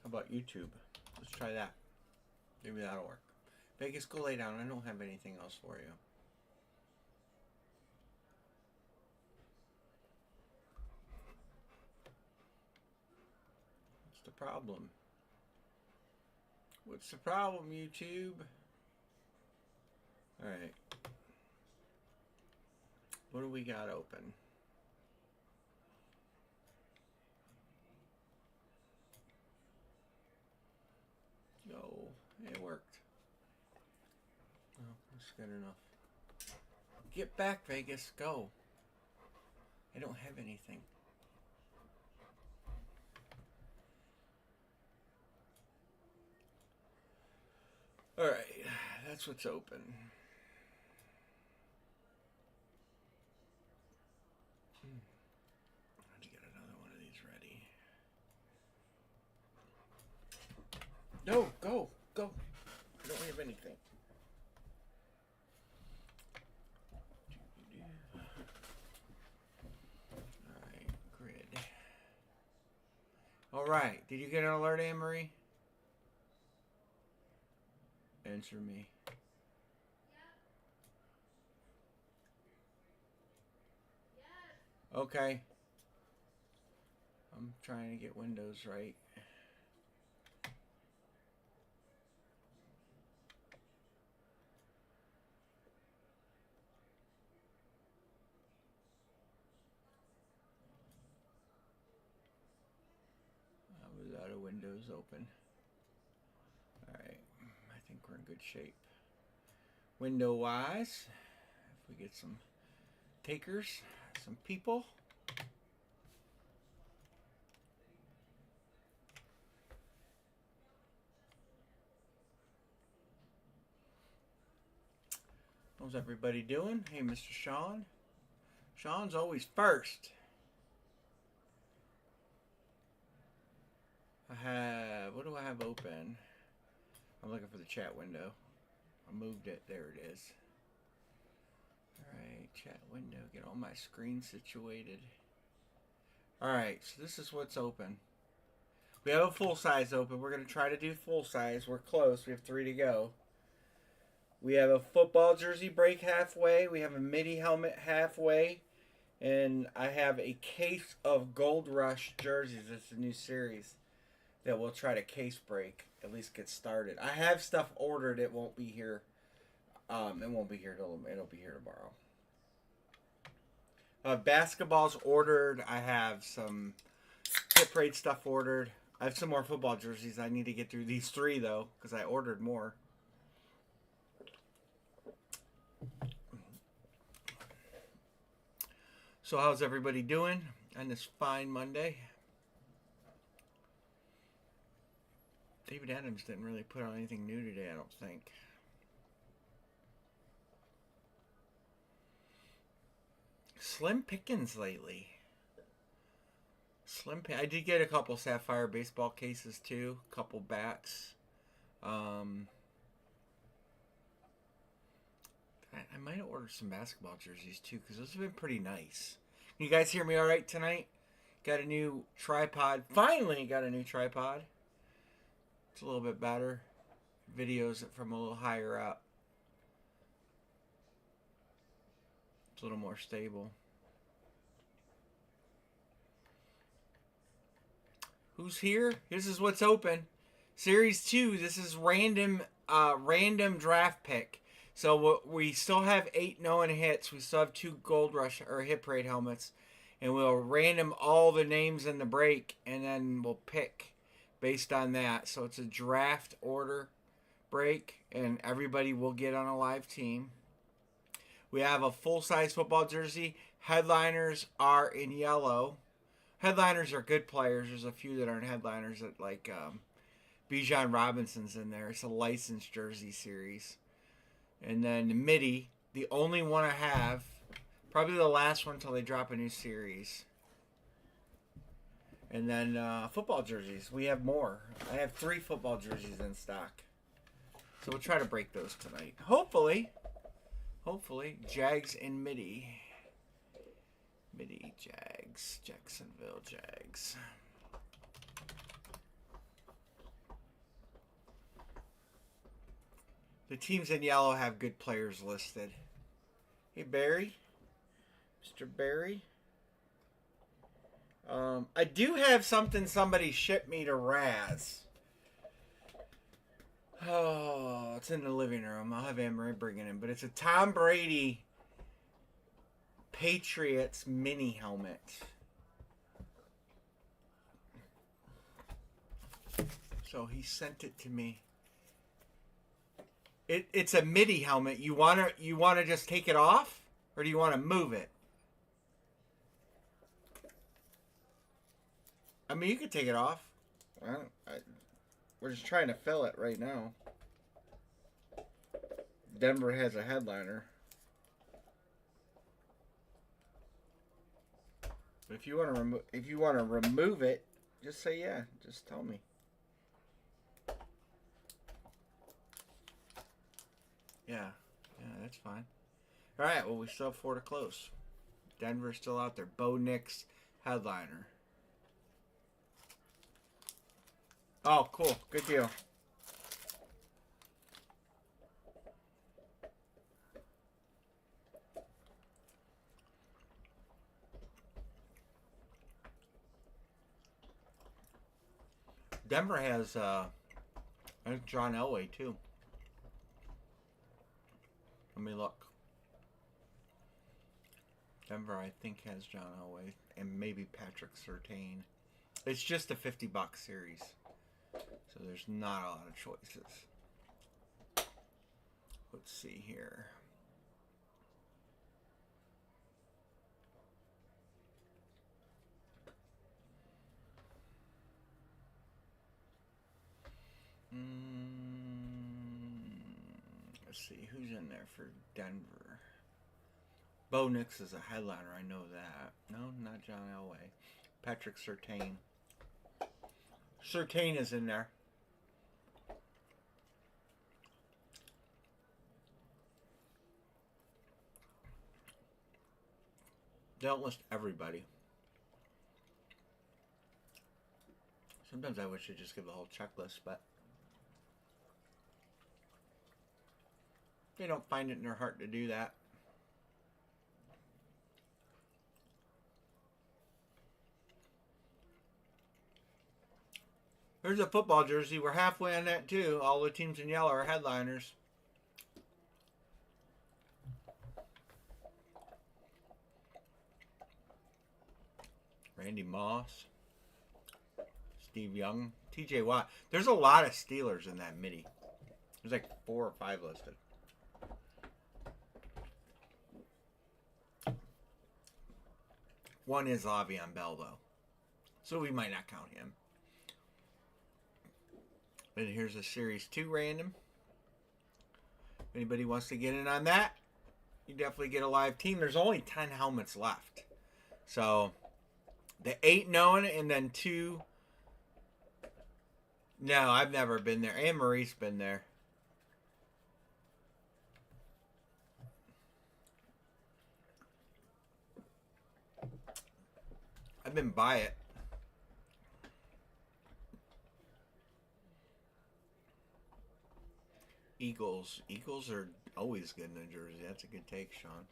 How about YouTube? Let's try that. Maybe that'll work. Vegas, go lay down. I don't have anything else for you. What's the problem? What's the problem, YouTube? Alright. What do we got open? No, it worked. Oh, that's good enough. Get back, Vegas. Go. I don't have anything. Alright, that's what's open. I need to get another one of these ready. No, go, go. I don't have anything. Alright, grid. Alright, did you get an alert, Anne-Marie? Answer me. Okay. I'm trying to get Windows right. I was out of Windows open. Alright. I think we're in good shape. Window wise, if we get some takers, some people. How's everybody doing? Hey, Mr. Sean. Sean's always first. What do I have open? I'm looking for the chat window. I moved it. There it is. Alright, chat window. Get all my screens situated. Alright, so this is what's open. We have a full size open. We're going to try to do full size. We're close. We have 3 to go. We have a football jersey break halfway. We have a midi helmet halfway. And I have a case of Gold Rush jerseys. It's a new series that we'll try to case break. At least get started. I have stuff ordered. It won't be here. It won't be here till it'll be here tomorrow. Basketball's ordered. I have some hit parade stuff ordered. I have some more football jerseys. I need to get through these 3 though, because I ordered more. So how's everybody doing on this fine Monday? David Adams didn't really put on anything new today, I don't think. Slim pickings lately. I did get a couple Sapphire baseball cases too. A couple bats. I might have ordered some basketball jerseys too, because those have been pretty nice. Can you guys hear me all right tonight? Got a new tripod. Finally got a new tripod. It's a little bit better. Videos from a little higher up. It's a little more stable. Who's here? This is what's open. Series 2. This is random draft pick. So we still have 8 known hits. We still have 2 Gold Rush or Hit Parade helmets. And we'll random all the names in the break. And then we'll pick based on that. So it's a draft order break. And everybody will get on a live team. We have a full-size football jersey. Headliners are in yellow. Headliners are good players. There's a few that aren't headliners that like Bijan Robinson's in there. It's a licensed jersey series. And then the midi, the only one I have, probably the last one until they drop a new series. And then football jerseys. We have more. I have 3 football jerseys in stock. So we'll try to break those tonight. Hopefully, Jags and midi. Midi Jags. Jacksonville Jags. The teams in yellow have good players listed. Hey, Barry. Mr. Barry. I do have something somebody shipped me to Raz. Oh, it's in the living room. I'll have Anne Marie bring it in. But it's a Tom Brady Patriots mini helmet. So he sent it to me. It's a MIDI helmet. You wanna just take it off, or do you want to move it? I mean, you could take it off. We're just trying to fill it right now. Denver has a headliner. But if you want to remove it, just say yeah. Just tell me. Yeah, that's fine. All right, well, we still have 4 to close. Denver's still out there. Bo Nix headliner. Oh, cool. Good deal. Denver has, I think, John Elway, too. Let me look. Denver, I think, has John Elway and maybe Patrick Surtain. It's just a $50 series, so there's not a lot of choices. Let's see here. Let's see who's in there for Denver. Bo Nix is a headliner, I know that. No, not John Elway. Patrick Surtain. Surtain is in there. They don't list everybody. Sometimes I wish they'd just give the whole checklist, but they don't find it in their heart to do that. Here's a football jersey. We're halfway on that too. All the teams in yellow are headliners. Randy Moss. Steve Young. TJ Watt. There's a lot of Steelers in that midi. There's like 4 or 5 listed. One is Le'Veon Bell, though. So we might not count him. And here's a Series 2 random. If anybody wants to get in on that, you definitely get a live team. There's only 10 helmets left. So, the 8 known and then 2. No, I've never been there. Anne Marie's been there. I've been by it. Eagles. Eagles are always good in a jersey. That's a good take, Sean.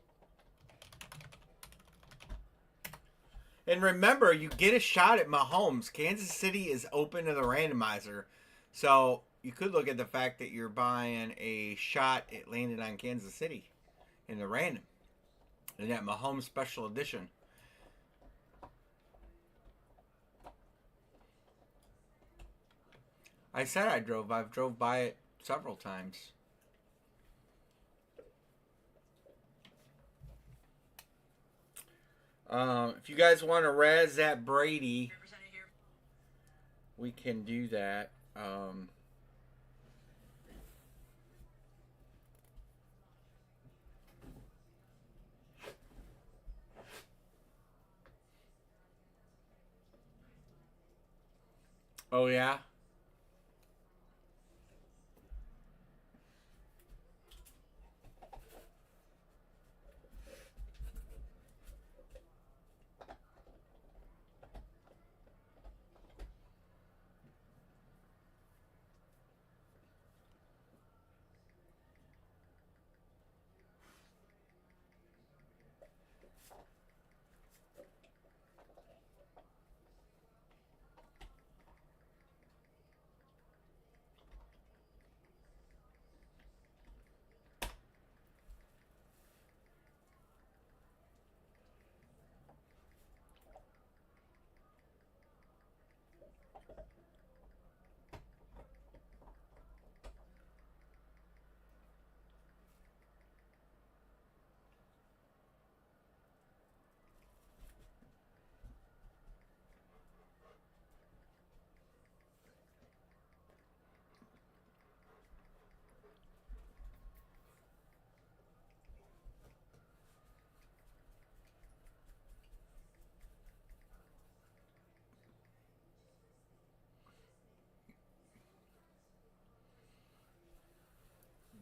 And remember, you get a shot at Mahomes. Kansas City is open to the randomizer. So you could look at the fact that you're buying a shot. It landed on Kansas City in the random. And that Mahomes special edition. I said I've drove by it several times. If you guys want to razz that Brady, we can do that. Oh, yeah?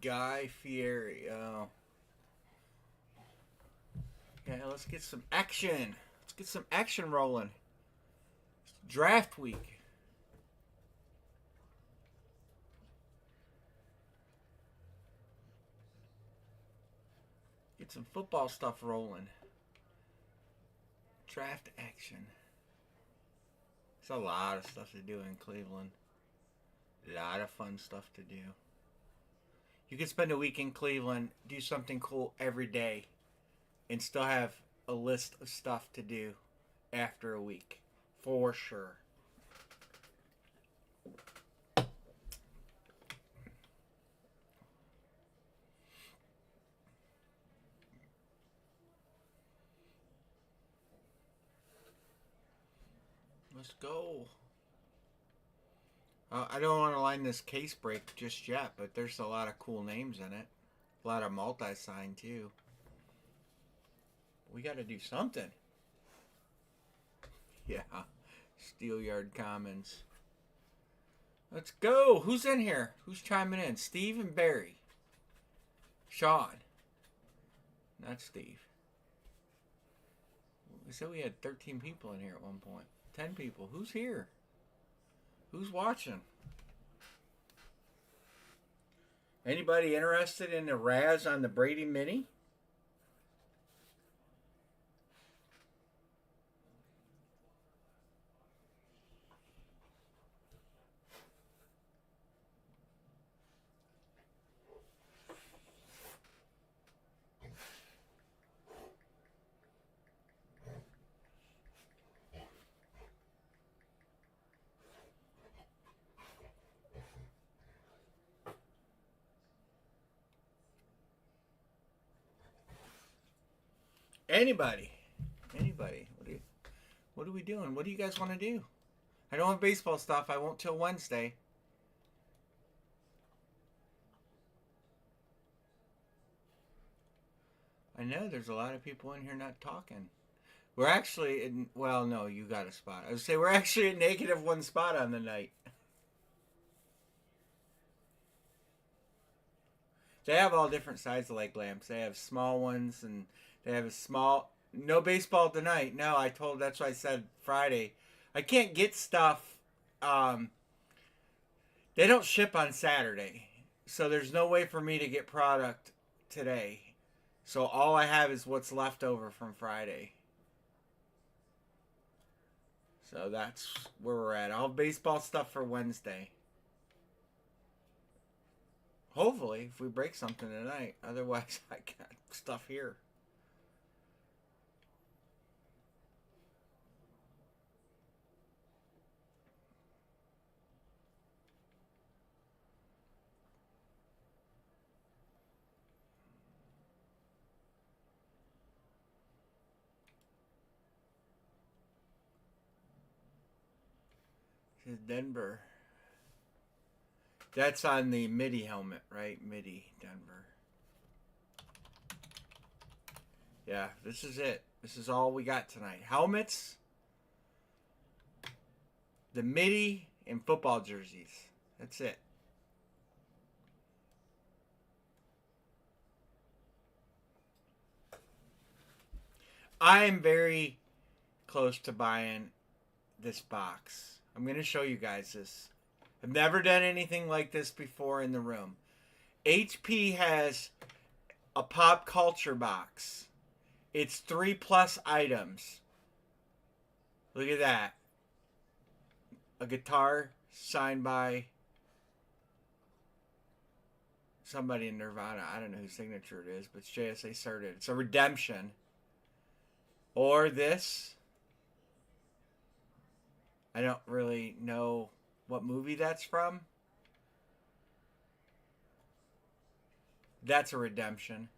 Guy Fieri. Oh. Yeah, let's get some action. Let's get some action rolling. It's draft week. Get some football stuff rolling. Draft action. There's a lot of stuff to do in Cleveland. A lot of fun stuff to do. You can spend a week in Cleveland, do something cool every day, and still have a list of stuff to do after a week. For sure. Let's go. I don't want to line this case break just yet, but there's a lot of cool names in it. A lot of multi-sign, too. We got to do something. Yeah. Steelyard Commons. Let's go. Who's in here? Who's chiming in? Steve and Barry. Sean. Not Steve. We said we had 13 people in here at one point. 10 people. Who's here? Who's watching? Anybody interested in the Raz on the Brady Mini? Anybody? Anybody? What are we doing? What do you guys want to do? I don't have baseball stuff. I won't till Wednesday. I know there's a lot of people in here not talking. We're actually in, well, no, you got a spot. I would say we're actually at -1 spot on the night. They have all different sizes of leg lamps. They have small ones, and they have a small. No baseball tonight. No, that's why I said Friday. I can't get stuff. They don't ship on Saturday, so there's no way for me to get product today. So all I have is what's left over from Friday. So that's where we're at. I'll have baseball stuff for Wednesday. Hopefully, if we break something tonight. Otherwise, I got stuff here. This is Denver. That's on the MIDI helmet, right? MIDI, Denver. Yeah, this is it. This is all we got tonight. Helmets, the MIDI, and football jerseys. That's it. I am very close to buying this box. I'm going to show you guys this. I've never done anything like this before in the room. HP has a pop culture box. It's 3+ items. Look at that. A guitar signed by somebody in Nirvana. I don't know whose signature it is, but it's JSA certed. It's a redemption. Or this. I don't really know what movie that's from. That's a redemption.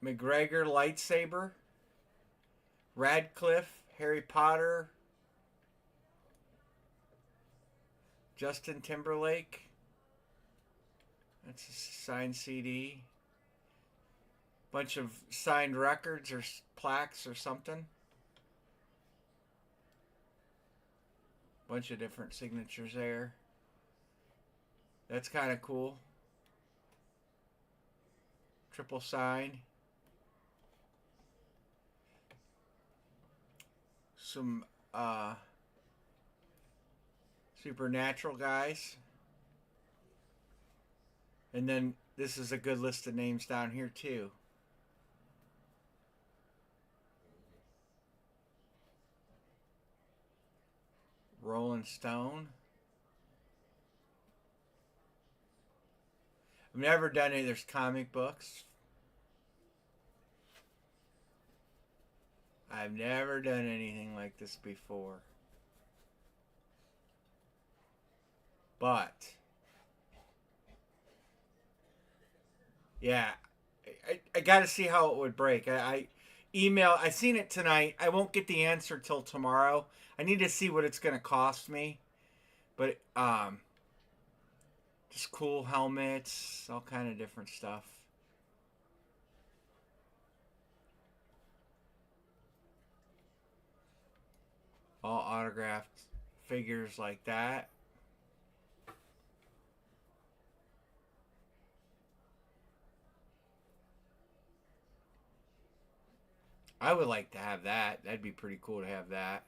McGregor lightsaber. Radcliffe, Harry Potter, Justin Timberlake. That's a signed CD. Bunch of signed records or plaques or something. Bunch of different signatures there. That's kind of cool. Triple sign. Some supernatural guys. And then this is a good list of names down here too. Rolling Stone. I've never done any. There's comic books. I've never done anything like this before. But yeah, I got to see how it would break. I seen it tonight. I won't get the answer till tomorrow. I need to see what it's going to cost me. But just cool helmets, all kind of different stuff. All autographed figures like that. I would like to have that. That'd be pretty cool to have that.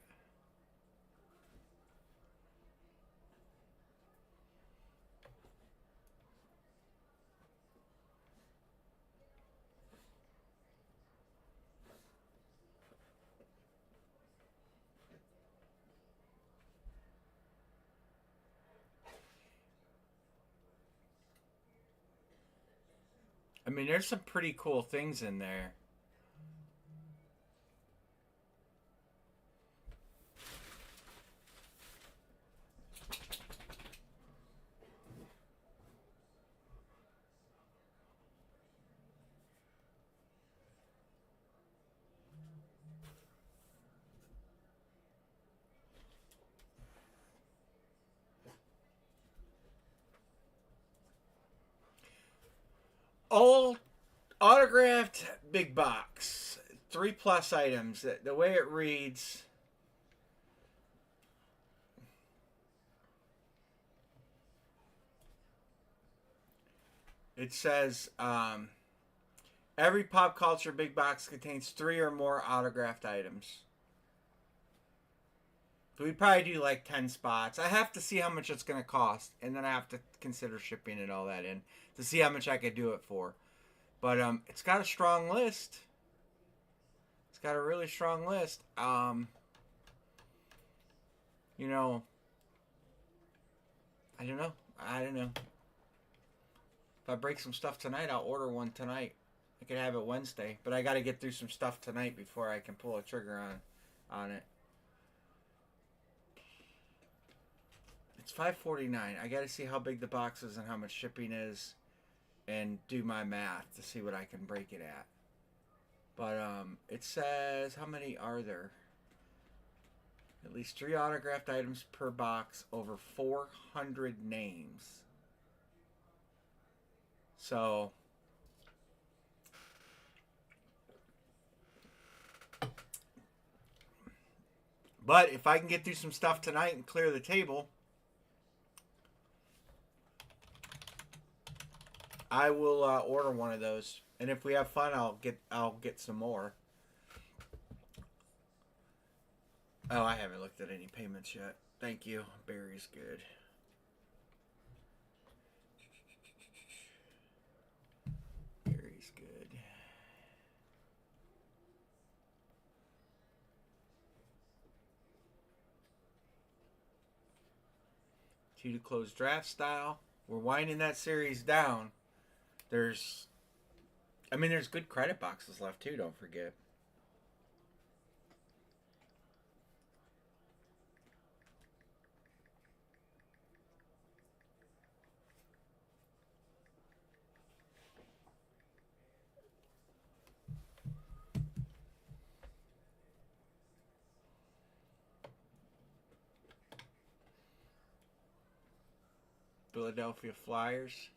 I mean, there's some pretty cool things in there. All autographed big box. 3+ items. The way it reads, it says every pop culture big box contains 3 or more autographed items. So we'd probably do like 10 spots. I have to see how much it's going to cost, and then I have to consider shipping and all that in to see how much I could do it for. But it's got a strong list. It's got a really strong list. You know, I don't know. I don't know. If I break some stuff tonight, I'll order one tonight. I could have it Wednesday, but I got to get through some stuff tonight before I can pull a trigger on it. It's $5.49. I got to see how big the box is and how much shipping is, and do my math to see what I can break it at. But it says, how many are there? At least 3 autographed items per box, over 400 names. So but if I can get through some stuff tonight and clear the table, I will order one of those. And if we have fun, I'll get some more. Oh, I haven't looked at any payments yet. Thank you. Barry's good. Barry's good. To close draft style. We're winding that series down. There's good credit boxes left too, don't forget. Philadelphia Flyers.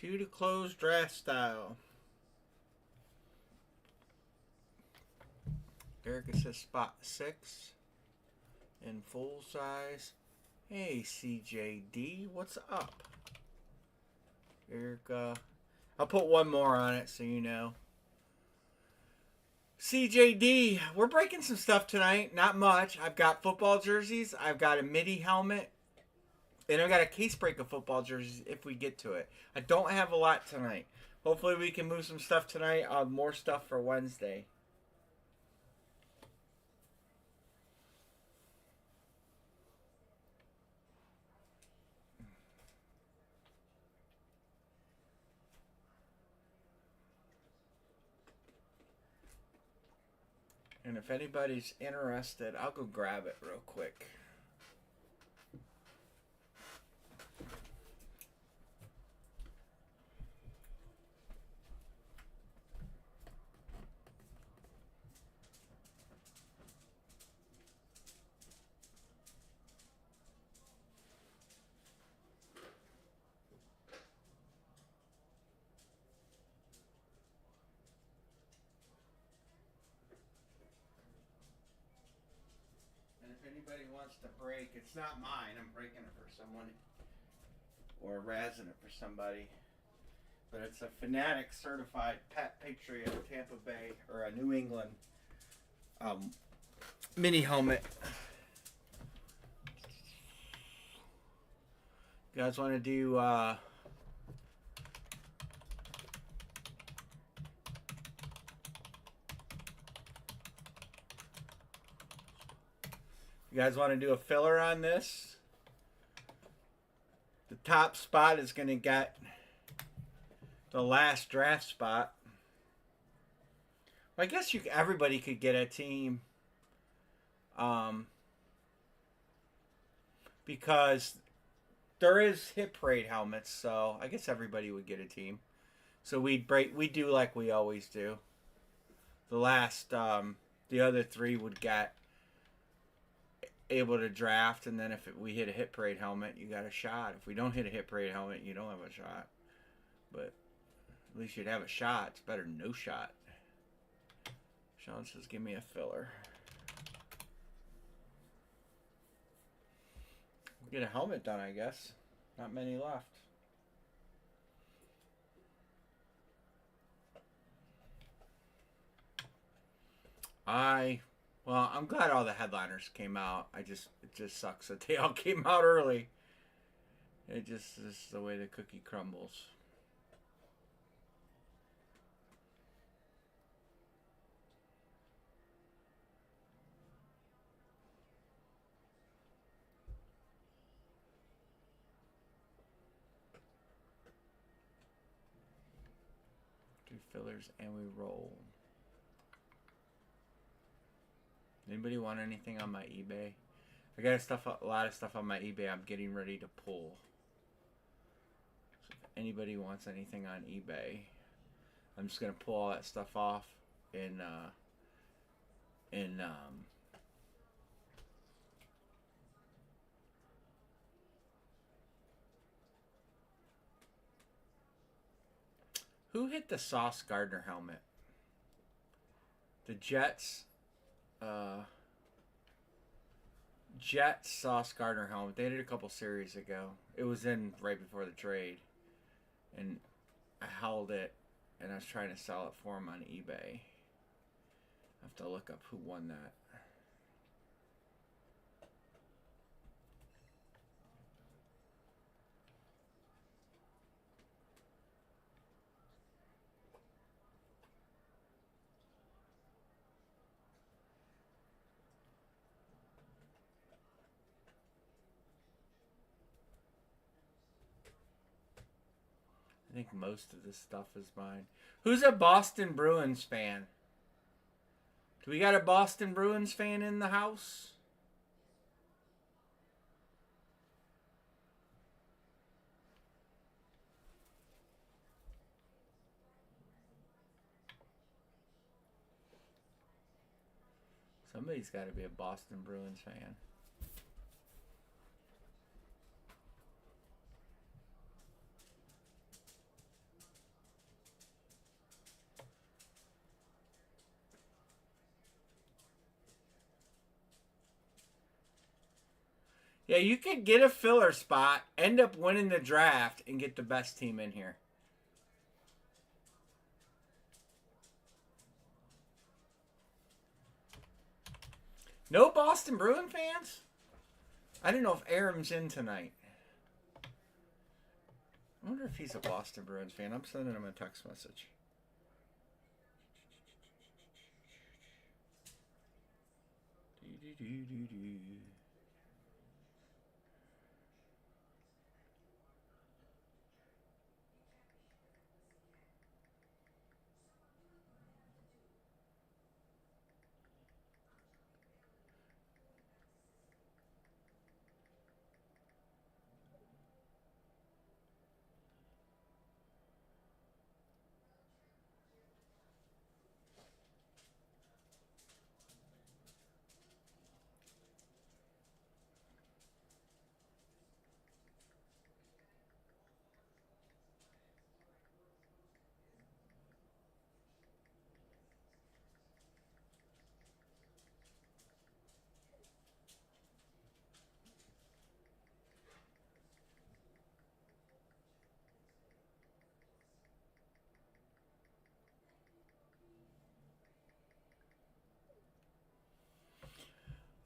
Two to close, draft style. Erica says spot 6 in full size. Hey, CJD, what's up? Erica. I'll put one more on it so you know. CJD, we're breaking some stuff tonight. Not much. I've got football jerseys. I've got a midi helmet. And I've got a case break of football jerseys if we get to it. I don't have a lot tonight. Hopefully we can move some stuff tonight. I'll have more stuff for Wednesday. And if anybody's interested, I'll go grab it real quick. Anybody wants to break, it's not mine. I'm breaking it for someone or razzing it for somebody. But it's a Fanatic certified Pat Patriot Tampa Bay or a New England mini helmet. You guys want to do you guys want to do a filler on this? The top spot is going to get the last draft spot. Well, I guess everybody could get a team, because there is hit parade helmets, so I guess everybody would get a team. So we do like we always do. The last, the other three would get able to draft, and then if we hit a hit parade helmet, you got a shot. If we don't hit a hit parade helmet, you don't have a shot. But at least you'd have a shot. It's better than no shot. Sean says, give me a filler. We'll get a helmet done, I guess. Not many left. Well, I'm glad all the headliners came out. It just sucks that they all came out early. This is the way the cookie crumbles. Do fillers and we roll. Anybody want anything on my eBay? I got a lot of stuff on my eBay I'm getting ready to pull. So if anybody wants anything on eBay, I'm just gonna pull all that stuff off in who hit the Sauce Gardner helmet? The Jets. Jets Sauce Gardner helmet. They did a couple series ago. It was in right before the trade, and I held it, and I was trying to sell it for him on eBay. I have to look up who won that. I think most of this stuff is mine. Who's a Boston Bruins fan? Do we got a Boston Bruins fan in the house? Somebody's got to be a Boston Bruins fan. Yeah, you could get a filler spot, end up winning the draft, and get the best team in here. No Boston Bruin fans? I don't know if Aram's in tonight. I wonder if he's a Boston Bruins fan. I'm sending him a text message.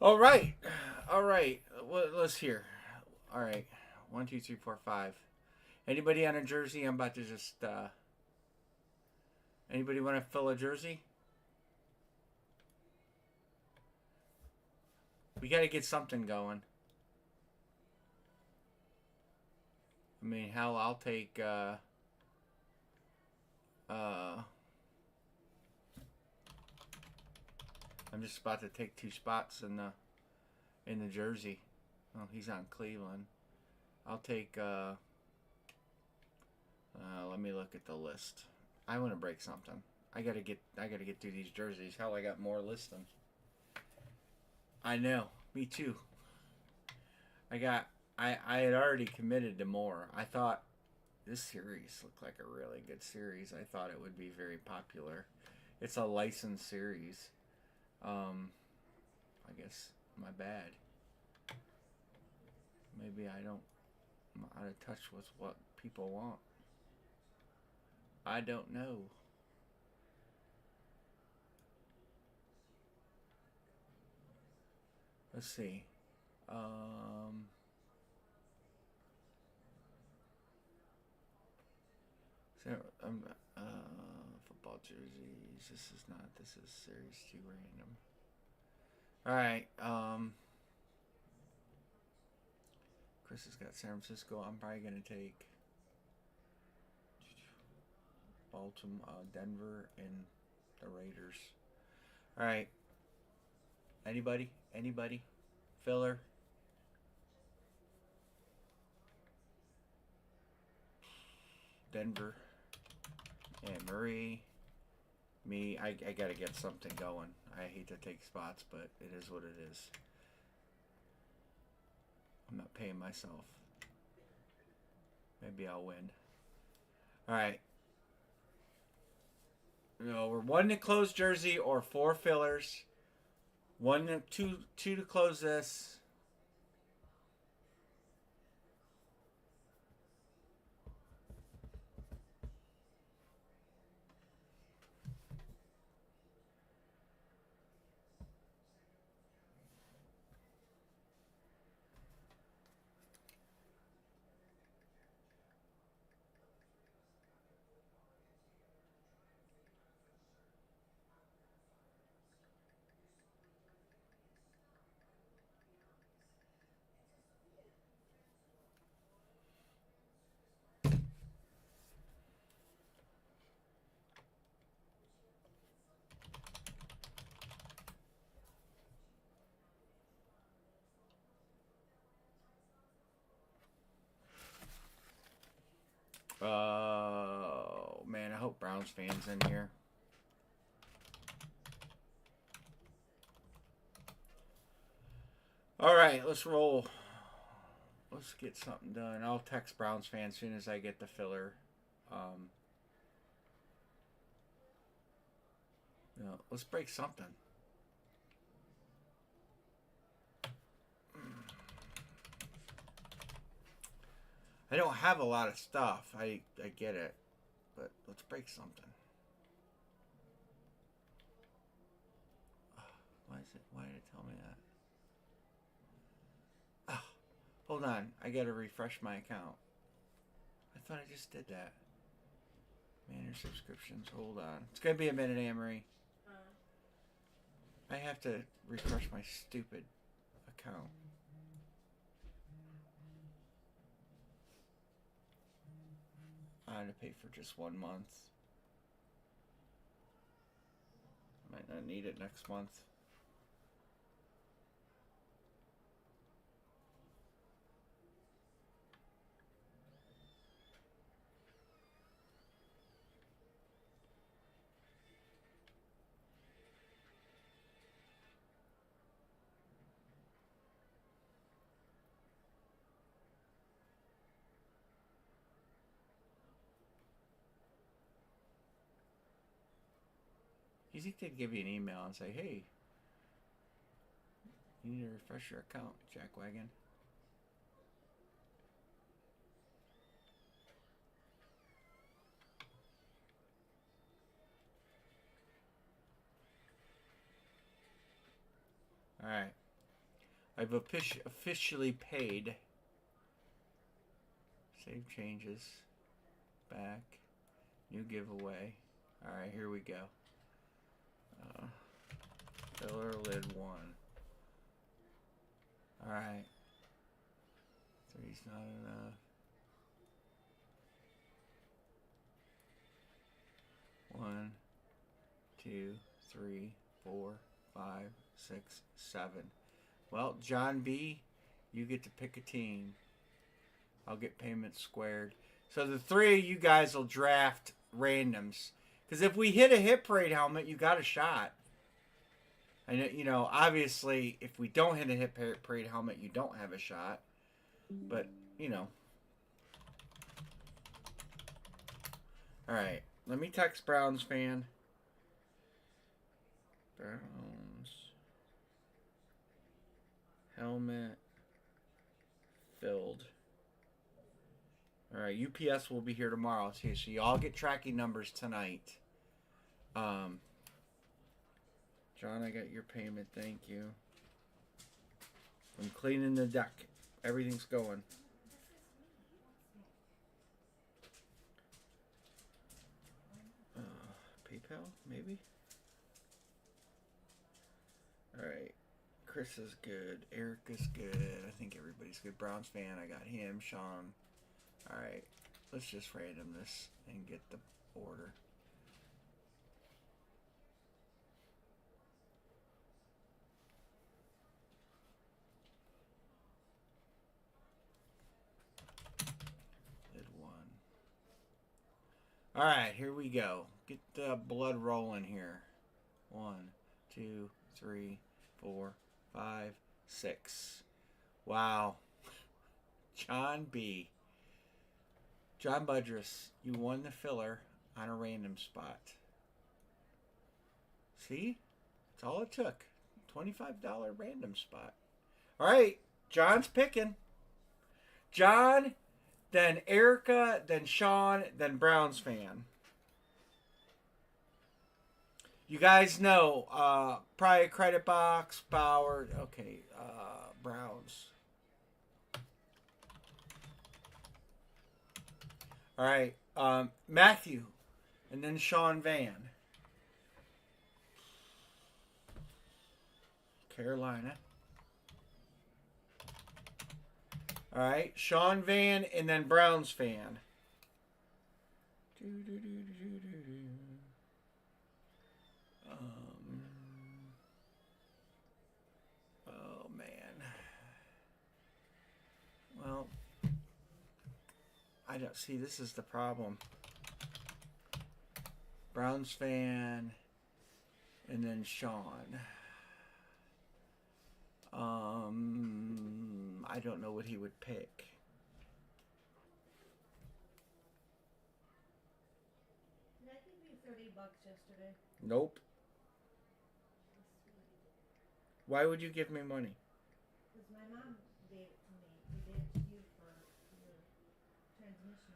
All right. All right. Let's hear. All right. 1, 2, 3, 4, 5. Anybody on a jersey? I'm about to just. Anybody want to fill a jersey? We got to get something going. I mean, hell, I'll take. I'm just about to take 2 spots in the jersey. Oh, he's on Cleveland. I'll take. Let me look at the list. I want to break something. I gotta get through these jerseys. Hell, I got more listing. I know. Me too. I had already committed to more. I thought this series looked like a really good series. I thought it would be very popular. It's a licensed series. I guess my bad. Maybe I'm out of touch with what people want. I don't know. Let's see. Football jerseys. This is not. This is series 2 random. All right. Chris has got San Francisco. I'm probably gonna take Baltimore, Denver, and the Raiders. All right. Anybody? Anybody? Filler? Denver. Yeah, Murray. Me. I gotta get something going. I hate to take spots, but it is what it is. I'm not paying myself. Maybe I'll win. Alright. No, we're 1 to close jersey or 4 fillers. 2 to close this. Oh, man, I hope Browns fans in here. All right, let's roll. Let's get something done. I'll text Browns fans as soon as I get the filler. Let's break something. I don't have a lot of stuff. I get it. But let's break something. Why did it tell me that? Oh, hold on. I gotta refresh my account. I thought I just did that. Manage subscriptions. Hold on. It's gonna be a minute, Amory. I have to refresh my stupid account. I had to pay for just 1 month. Might not need it next month. You think they'd give you an email and say, hey, you need to refresh your account, Jackwagon? Alright. I've officially paid. Save changes. Back. New giveaway. Alright, here we go. Filler lid 1. Alright. 3's not enough. 1, 2, 3, 4, 5, 6, 7. Well, John B., you get to pick a team. I'll get payments squared. So the 3 of you guys will draft randoms. Because if we hit a hit parade helmet, you got a shot. I know, you know, obviously, if we don't hit a hit parade helmet, you don't have a shot. But, you know. Alright, let me text Browns fan. Browns. Helmet. Filled. Alright, UPS will be here tomorrow. So you all get tracking numbers tonight. John, I got your payment. Thank you. I'm cleaning the deck. Everything's going. PayPal, maybe? Alright. Chris is good. Eric is good. I think everybody's good. Browns fan, I got him. Sean. Alright. Let's just random this and get the order. All right, here we go. Get the blood rolling here. 1, 2, 3, 4, 5, 6. Wow. John B. John Budrus, you won the filler on a random spot. See? That's all it took. $25 random spot. All right, John's picking. John, then Erica, then Sean, then Browns fan. You guys know, probably credit box, Bauer. Okay, Browns. All right, Matthew, and then Sean Van. Carolina. All right, Sean Van, and then Browns fan. Oh man. Well, I don't see. This is the problem. Browns fan, and then Sean. I don't know what he would pick. Did I give you $30 yesterday? Nope. Why would you give me money? Because my mom gave it to me. We gave it to you for your transmission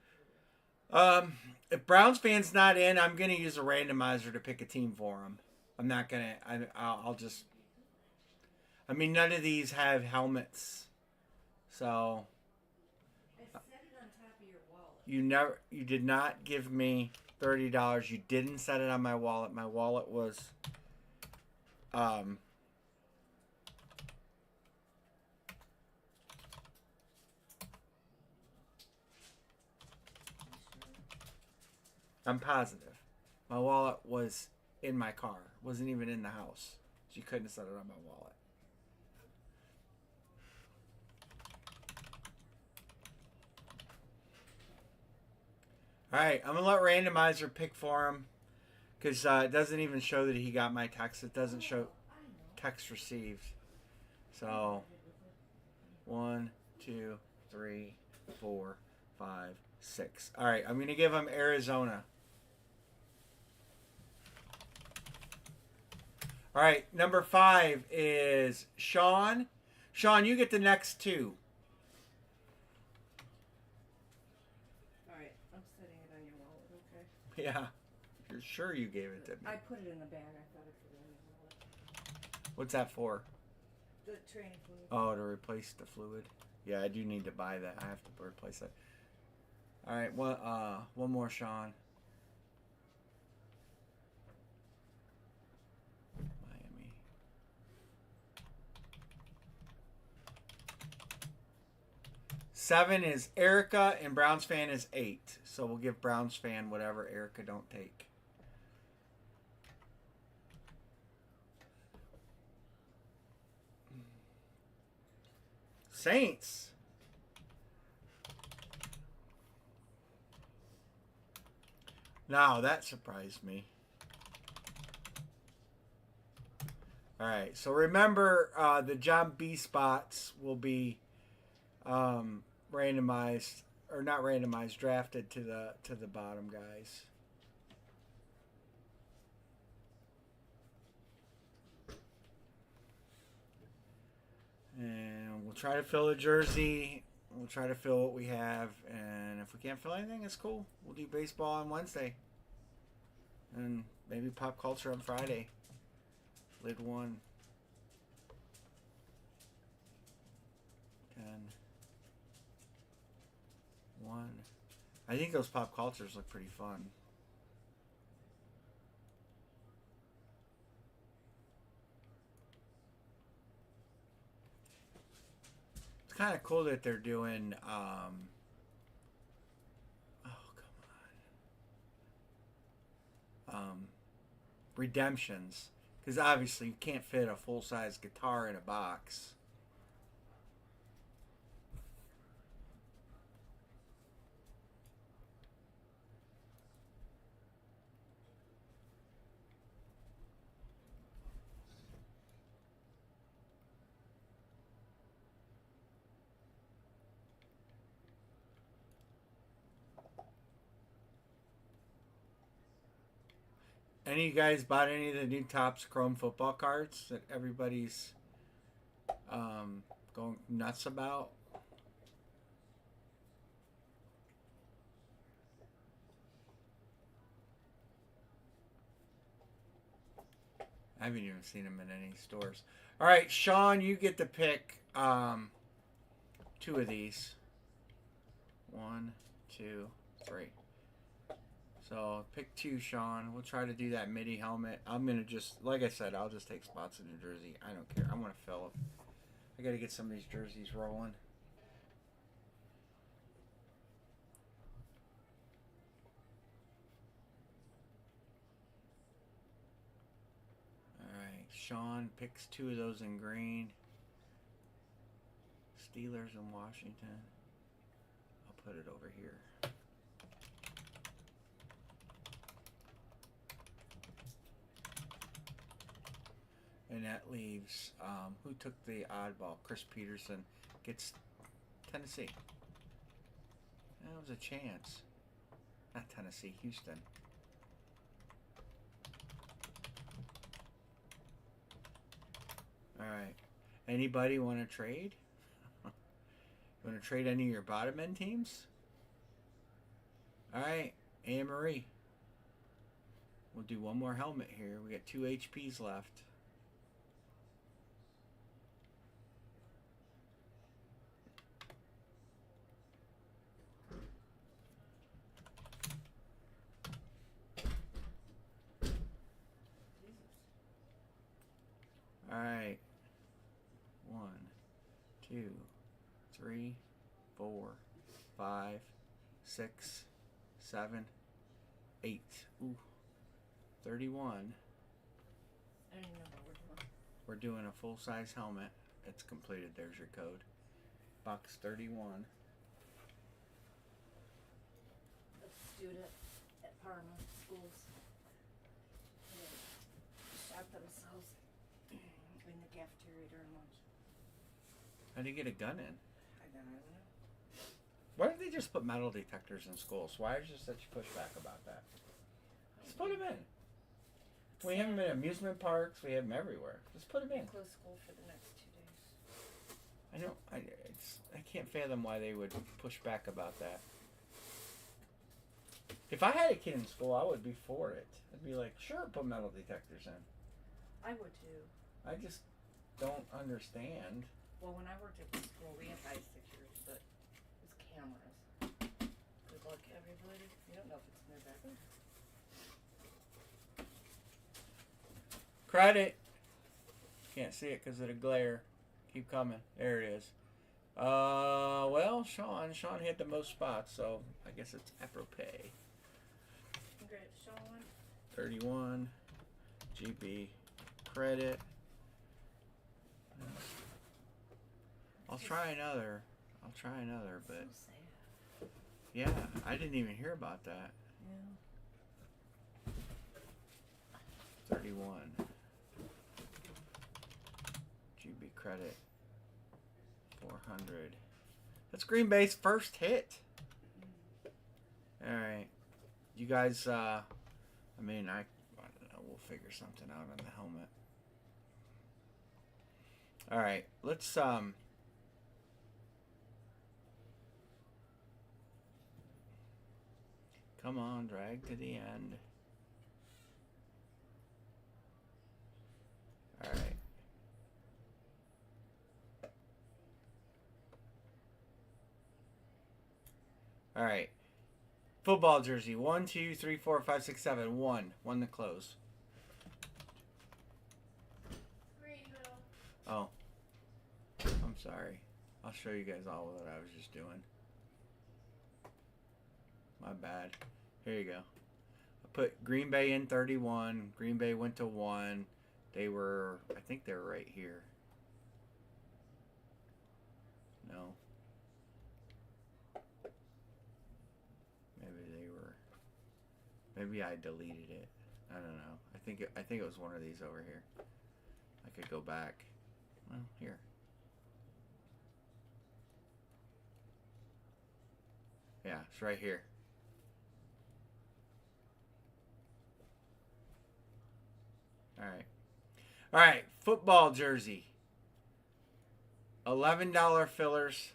fluid. If Browns fan's not in, I'm gonna use a randomizer to pick a team for him. I'm not gonna. I'll just. I mean, none of these have helmets, so. I set it on top of your wallet. You did not give me $30. You didn't set it on my wallet. My wallet was, I'm positive. My wallet was in my car. Wasn't even in the house. So you couldn't have set it on my wallet. Alright, I'm going to let randomizer pick for him. Because it doesn't even show that he got my text. It doesn't show text received. So, 1, 2, 3, 4, 5, 6. Alright, I'm going to give him Arizona. Alright, number 5 is Sean. Sean, you get the next 2. Alright, I'm setting it on your wallet, okay? Yeah. You're sure you gave it to me. I put it in the bag. I thought I put it in your wallet. What's that for? The training fluid. Oh, to replace the fluid? Yeah, I do need to buy that. I have to replace that. Alright, one more, Sean. Miami. Seven is Erica, and Browns fan is 8. So we'll give Browns fan whatever Erica don't take. Saints. Now that surprised me. All right, so remember the John B spots will be randomized, or not randomized, drafted to the bottom guys. And we'll try to fill a jersey. We'll try to fill what we have. And if we can't fill anything, it's cool. We'll do baseball on Wednesday. And maybe pop culture on Friday. Lid 1. 10. 1. I think those pop cultures look pretty fun. Kind of cool that they're doing oh come on redemptions, because obviously you can't fit a full-size guitar in a box. Any of you guys bought any of the new Topps Chrome football cards that everybody's going nuts about? I haven't even seen them in any stores. All right, Sean, you get to pick two of these. 1, 2, 3. So pick two, Sean. We'll try to do that midi helmet. I'm gonna just, like I said, I'll just take spots in New Jersey. I don't care. I want to fill it. I got to get some of these jerseys rolling. All right, Sean picks two of those in green. Steelers in Washington. I'll put it over here. And that leaves, who took the oddball? Chris Peterson gets Tennessee. That was a chance. Not Tennessee, Houston. All right. Anybody want to trade? You want to trade any of your bottom end teams? All right, Anne Marie. We'll do one more helmet here. We got 2 HPs left. All right. 1, 2, 3, 4, 5, 6, 7, 8. Ooh. 31. I don't even know what we're doing. We're doing a full-size helmet. It's completed. There's your code. Box 31. A student at Parma schools. They shot themselves in the cafeteria during lunch. How do you get a gun in? I don't know. Why don't they just put metal detectors in schools? Why is there such pushback about that? Just put them in. We have them in amusement parks. We have them everywhere. Just put them in. Close school for the next 2 days. I don't. I can't fathom why they would push back about that. If I had a kid in school, I would be for it. I'd be like, sure, put metal detectors in. I would too. I just don't understand. Well, when I worked at the school, we had high security, but it was cameras. Good luck, everybody. You don't know if it's in their background. Credit. Can't see it because of the glare. Keep coming. There it is. Well, Sean hit the most spots, so I guess it's apropos. Congrats, Sean. 31. GB credit. I'll try another, but So sad. yeah, I didn't even hear about that. Yeah. 31. GB credit. 400. That's Green Bay's first hit. All right, you guys. I don't know. We'll figure something out on the helmet. All right, let's come on, drag to the end. All right. All right. Football jersey. 1, 2, 3, 4, 5, 6, 7. 1. 1 to close. Oh. I'm sorry. I'll show you guys all what I was just doing. My bad. Here you go. I put Green Bay in 31. Green Bay went to 1. They were, I think they were right here. No. Maybe they were. Maybe I deleted it. I don't know. I think it was one of these over here. I could go back. Well, here. Yeah, it's right here. right. All right. Football jersey. $11 fillers.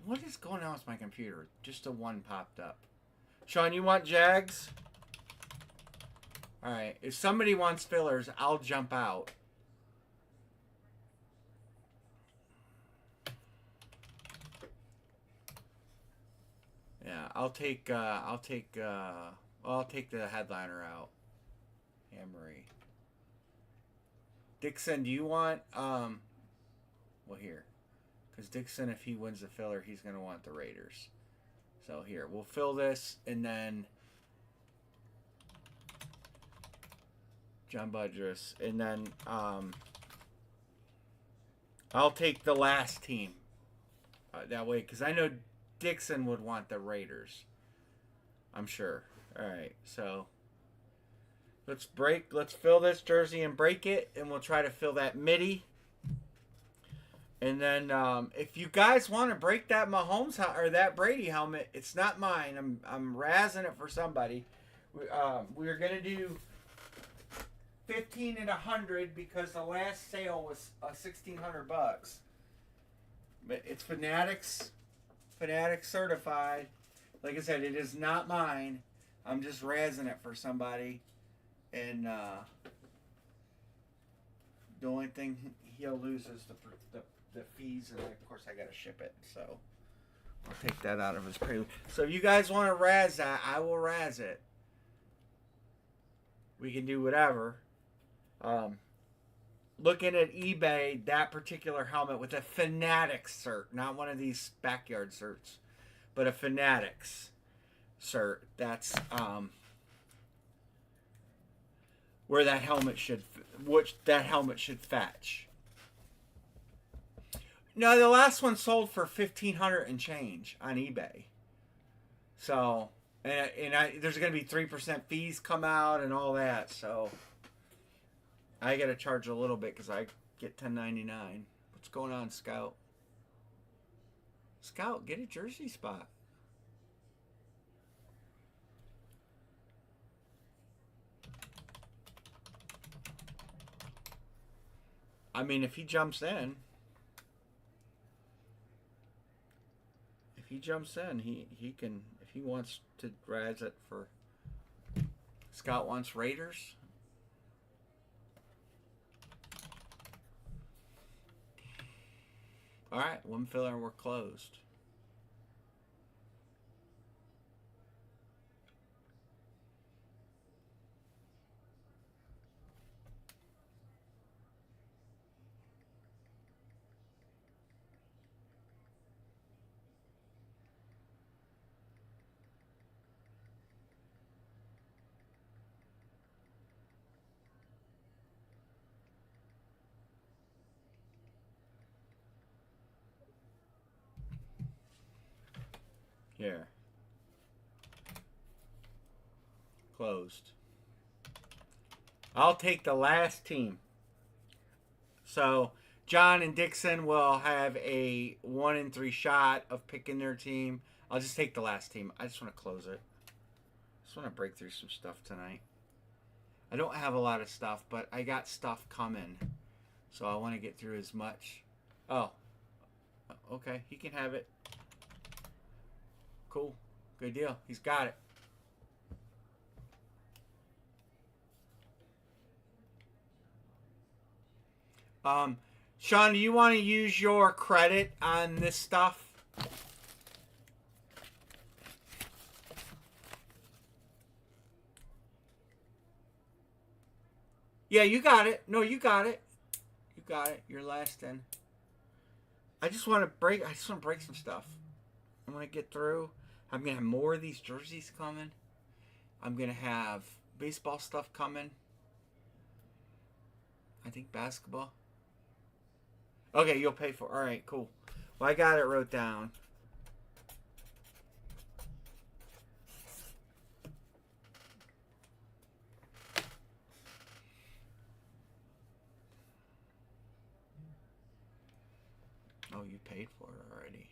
What is going on with my computer? Just a 1 popped up. Sean, you want Jags? All right. If somebody wants fillers, I'll jump out. Yeah, I'll take the headliner out. Amory. Dixon, do you want well here. Cuz Dixon, if he wins the filler, he's going to want the Raiders. So here, we'll fill this and then John Budrus, and then I'll take the last team that way, because I know Dixon would want the Raiders. I'm sure. All right, so let's fill this jersey and break it, and we'll try to fill that midi. And then if you guys want to break that Mahomes or that Brady helmet, it's not mine. I'm razzing it for somebody. We're gonna do 15 and 100 because the last sale was $1,600. But it's Fanatics certified. Like I said, it is not mine. I'm just razzing it for somebody, and the only thing he'll lose is the fees, and of course I gotta ship it. So I'll take that out of his prelude. So if you guys want to razz that, I will razz it. We can do whatever. Looking at eBay, that particular helmet with a Fanatics cert, not one of these backyard certs, but a Fanatics cert. That's where that helmet should fetch. No, the last one sold for $1,500 and change on eBay. So, there's going to be 3% fees come out and all that. So, I got to charge a little bit because I get $10.99. What's going on, Scout? Scout, get a jersey spot. I mean, if he jumps in, he can, if he wants to razz it for. Scott wants Raiders. All right, one filler, we're closed. Here. Closed. I'll take the last team. So John and Dixon will have a 1 in 3 shot of picking their team. I'll just take the last team. I just want to close it. I just want to break through some stuff tonight. I don't have a lot of stuff, but I got stuff coming. So I want to get through as much. Oh. Okay, he can have it. Cool. Good deal. He's got it. Sean, do you want to use your credit on this stuff? Yeah, you got it. No, you got it. You got it. You're last in. I just want to break some stuff. I'm going to get through. I'm going to have more of these jerseys coming. I'm going to have baseball stuff coming. I think basketball. Okay, you'll pay for it. All right, cool. Well, I got it wrote down. Oh, you paid for it already.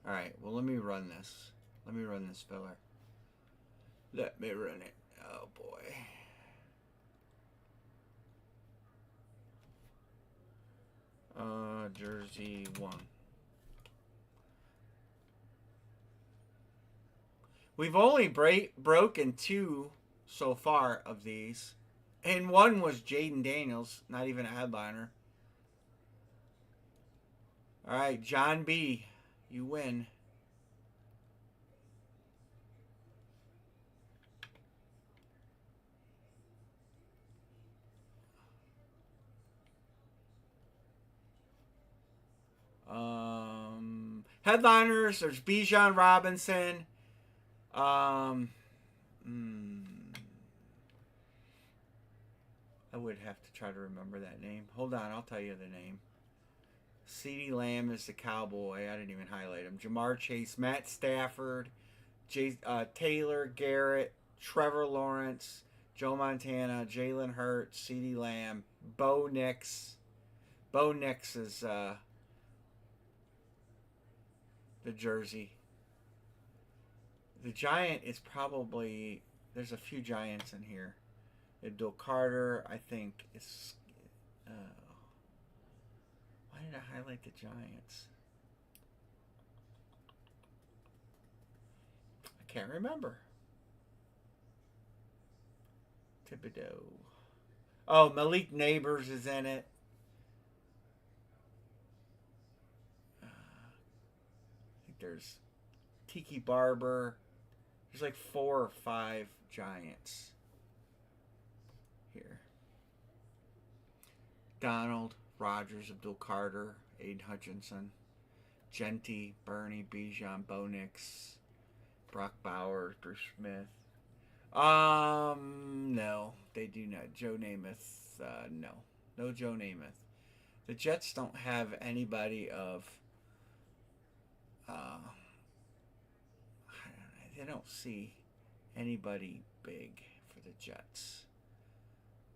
All right, well, let me run this. Let me run this filler. Let me run it. Oh boy. Jersey 1. We've only broken 2 so far of these. And one was Jaden Daniels, not even a headliner. All right, John B., you win. Headliners, there's Bijan Robinson. Um, hmm, I would have to try to remember that name. Hold on, I'll tell you the name. CeeDee Lamb is the Cowboy. I didn't even highlight him. Jamar Chase, Matt Stafford, Taylor Garrett, Trevor Lawrence, Joe Montana, Jalen Hurts, CeeDee Lamb, Bo Nix. Bo Nix is the jersey. The Giant is probably, there's a few Giants in here. Abdul Carter, I think, is. Why did I highlight the Giants? I can't remember. Thibodeau. Oh, Malik Neighbors is in it. I think there's Tiki Barber. There's like 4 or 5 Giants here. Donald, Rogers, Abdul Carter, Aiden Hutchinson, Genty, Bernie, Bijan, Bo Nix, Brock Bowers, Bruce Smith. No, they do not. Joe Namath, no. No Joe Namath. The Jets don't have anybody of, they don't see anybody big for the Jets.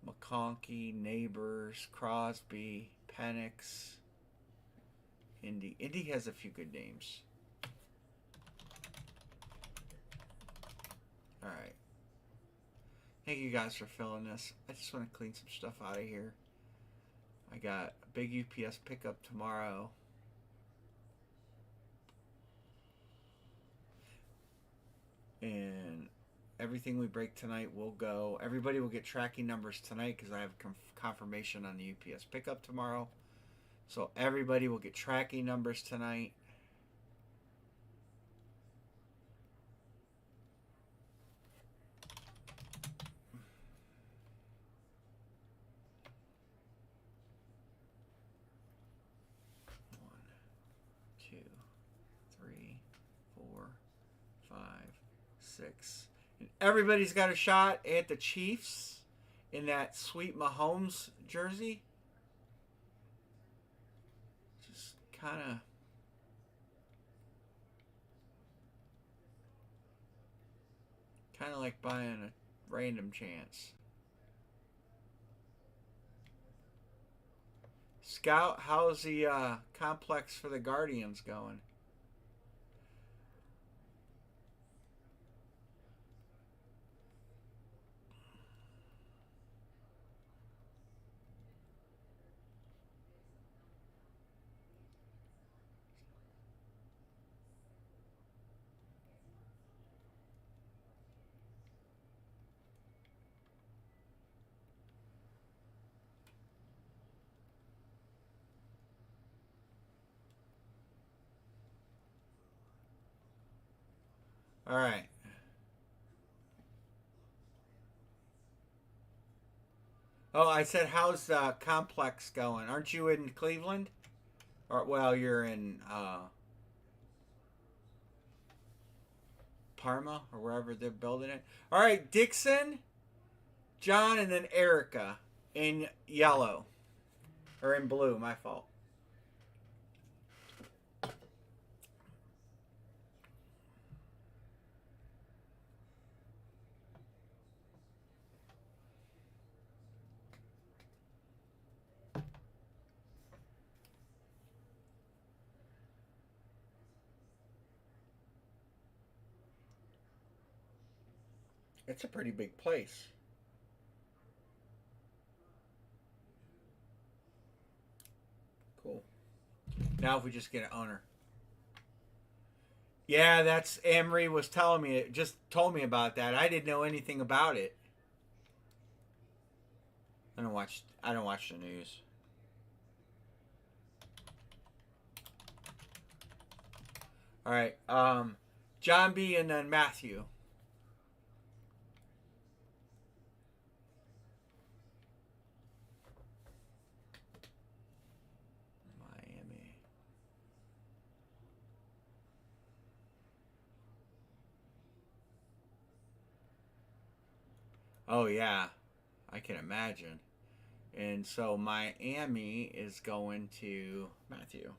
McConkey, Neighbors, Crosby, Penix, Indy. Indy has a few good names. All right. Thank you guys for filling this. I just want to clean some stuff out of here. I got a big UPS pickup tomorrow. And everything we break tonight will go. Everybody will get tracking numbers tonight because I have confirmation on the UPS pickup tomorrow. So everybody will get tracking numbers tonight. Six. And everybody's got a shot at the Chiefs in that sweet Mahomes jersey. Just kind of like buying a random chance. Scout, how's the complex for the Guardians going? All right. Oh, I said, how's the complex going? Aren't you in Cleveland? Or well, you're in Parma or wherever they're building it. All right, Dixon, John, and then Erica in yellow or in blue. My fault. It's a pretty big place. Cool. Now if we just get an owner. Yeah, that's Amory was telling me. It just told me about that. I didn't know anything about it. I don't watch. I don't watch the news. All right. John B. and then Matthew. Miami. Oh yeah, I can imagine. And so Miami is going to Matthew.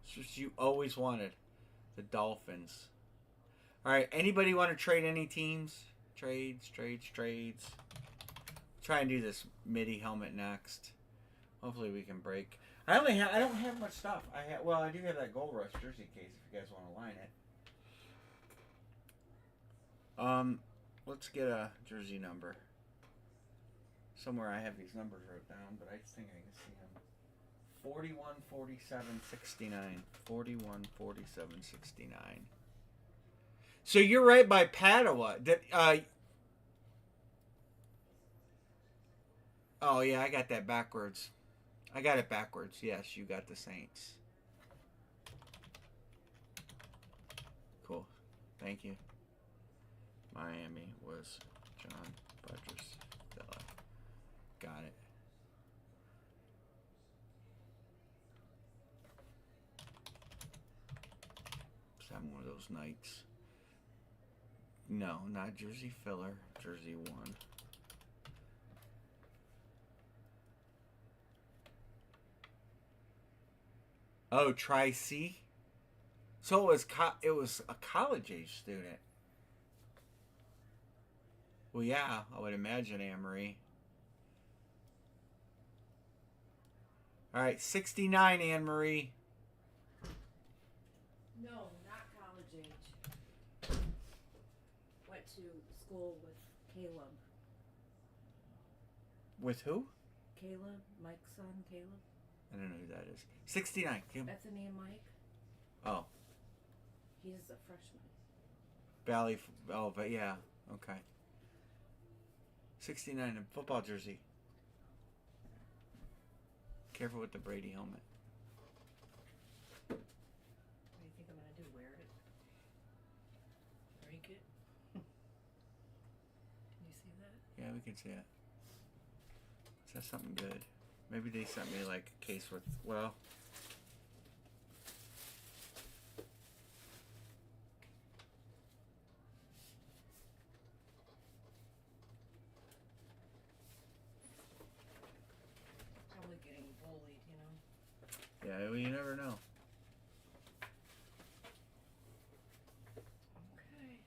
It's what you always wanted. The Dolphins. All right. Anybody want to trade any teams? Trades. Try and do this MIDI helmet next. Hopefully we can break. I don't have much stuff. I do have that Gold Rush jersey case if you guys want to line it. Let's get a jersey number. Somewhere I have these numbers wrote down, but I think I can see them. 41, 47, 69. 41, 47, 69. So you're right by Padua. Oh yeah, I got that backwards. I got it backwards. Yes, you got the Saints. Cool. Thank you. Miami was John Budger's Villa. Got it. I'm one of those nights. No, not jersey filler. Jersey 1. Oh, Tri-C? So it was a college age student. Well, yeah, I would imagine, Amory. All right, 69, Anne-Marie. No, not college age. Went to school with Caleb. With who? Caleb, Mike's son, Caleb. I don't know who that is. 69. Bethany and Mike. Oh. He's a freshman. Oh, but yeah. Okay. 69 in football jersey. Careful with the Brady helmet. What do you think I'm going to do? Wear it? Break it? Can you see that? Yeah, we can see it. Is that something good? Maybe they sent me like a case with, well. Probably getting bullied, you know? Yeah, well, you never know. Okay.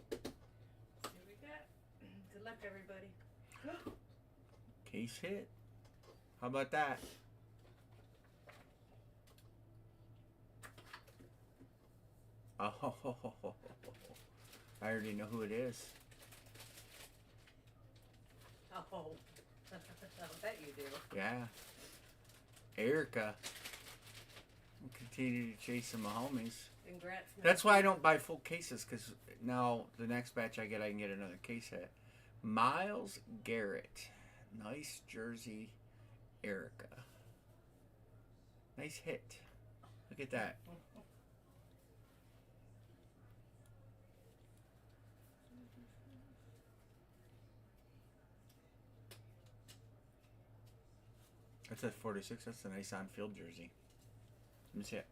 See what we got. Good luck, everybody. Case hit. How about that? Oh, I already know who it is. Oh, I bet you do. Yeah. Erica. I'll continue to chase some of my homies. Congrats. That's why I don't buy full cases, because now the next batch I can get another case hit. Miles Garrett. Nice jersey, Erica. Nice hit. Look at that. That's at 46. That's a nice on-field jersey. Let me see it.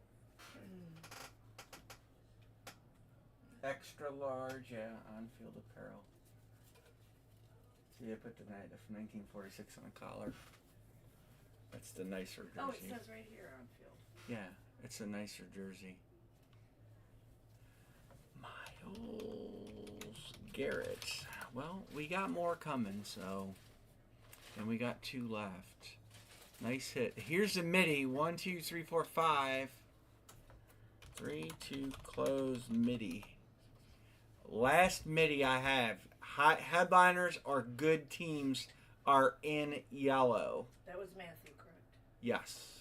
Extra large, yeah, on-field apparel. See, I put the 1946 on the collar. That's the nicer jersey. Oh, it says right here on field. Yeah, it's a nicer jersey. Miles Garrett. Well, we got more coming, so. And we got 2 left. Nice hit. Here's the MIDI. 1, 2, 3, 4, 5. 3, 2, close, MIDI. Last MIDI I have. Headliners or good teams are in yellow. That was Matthew, correct? Yes.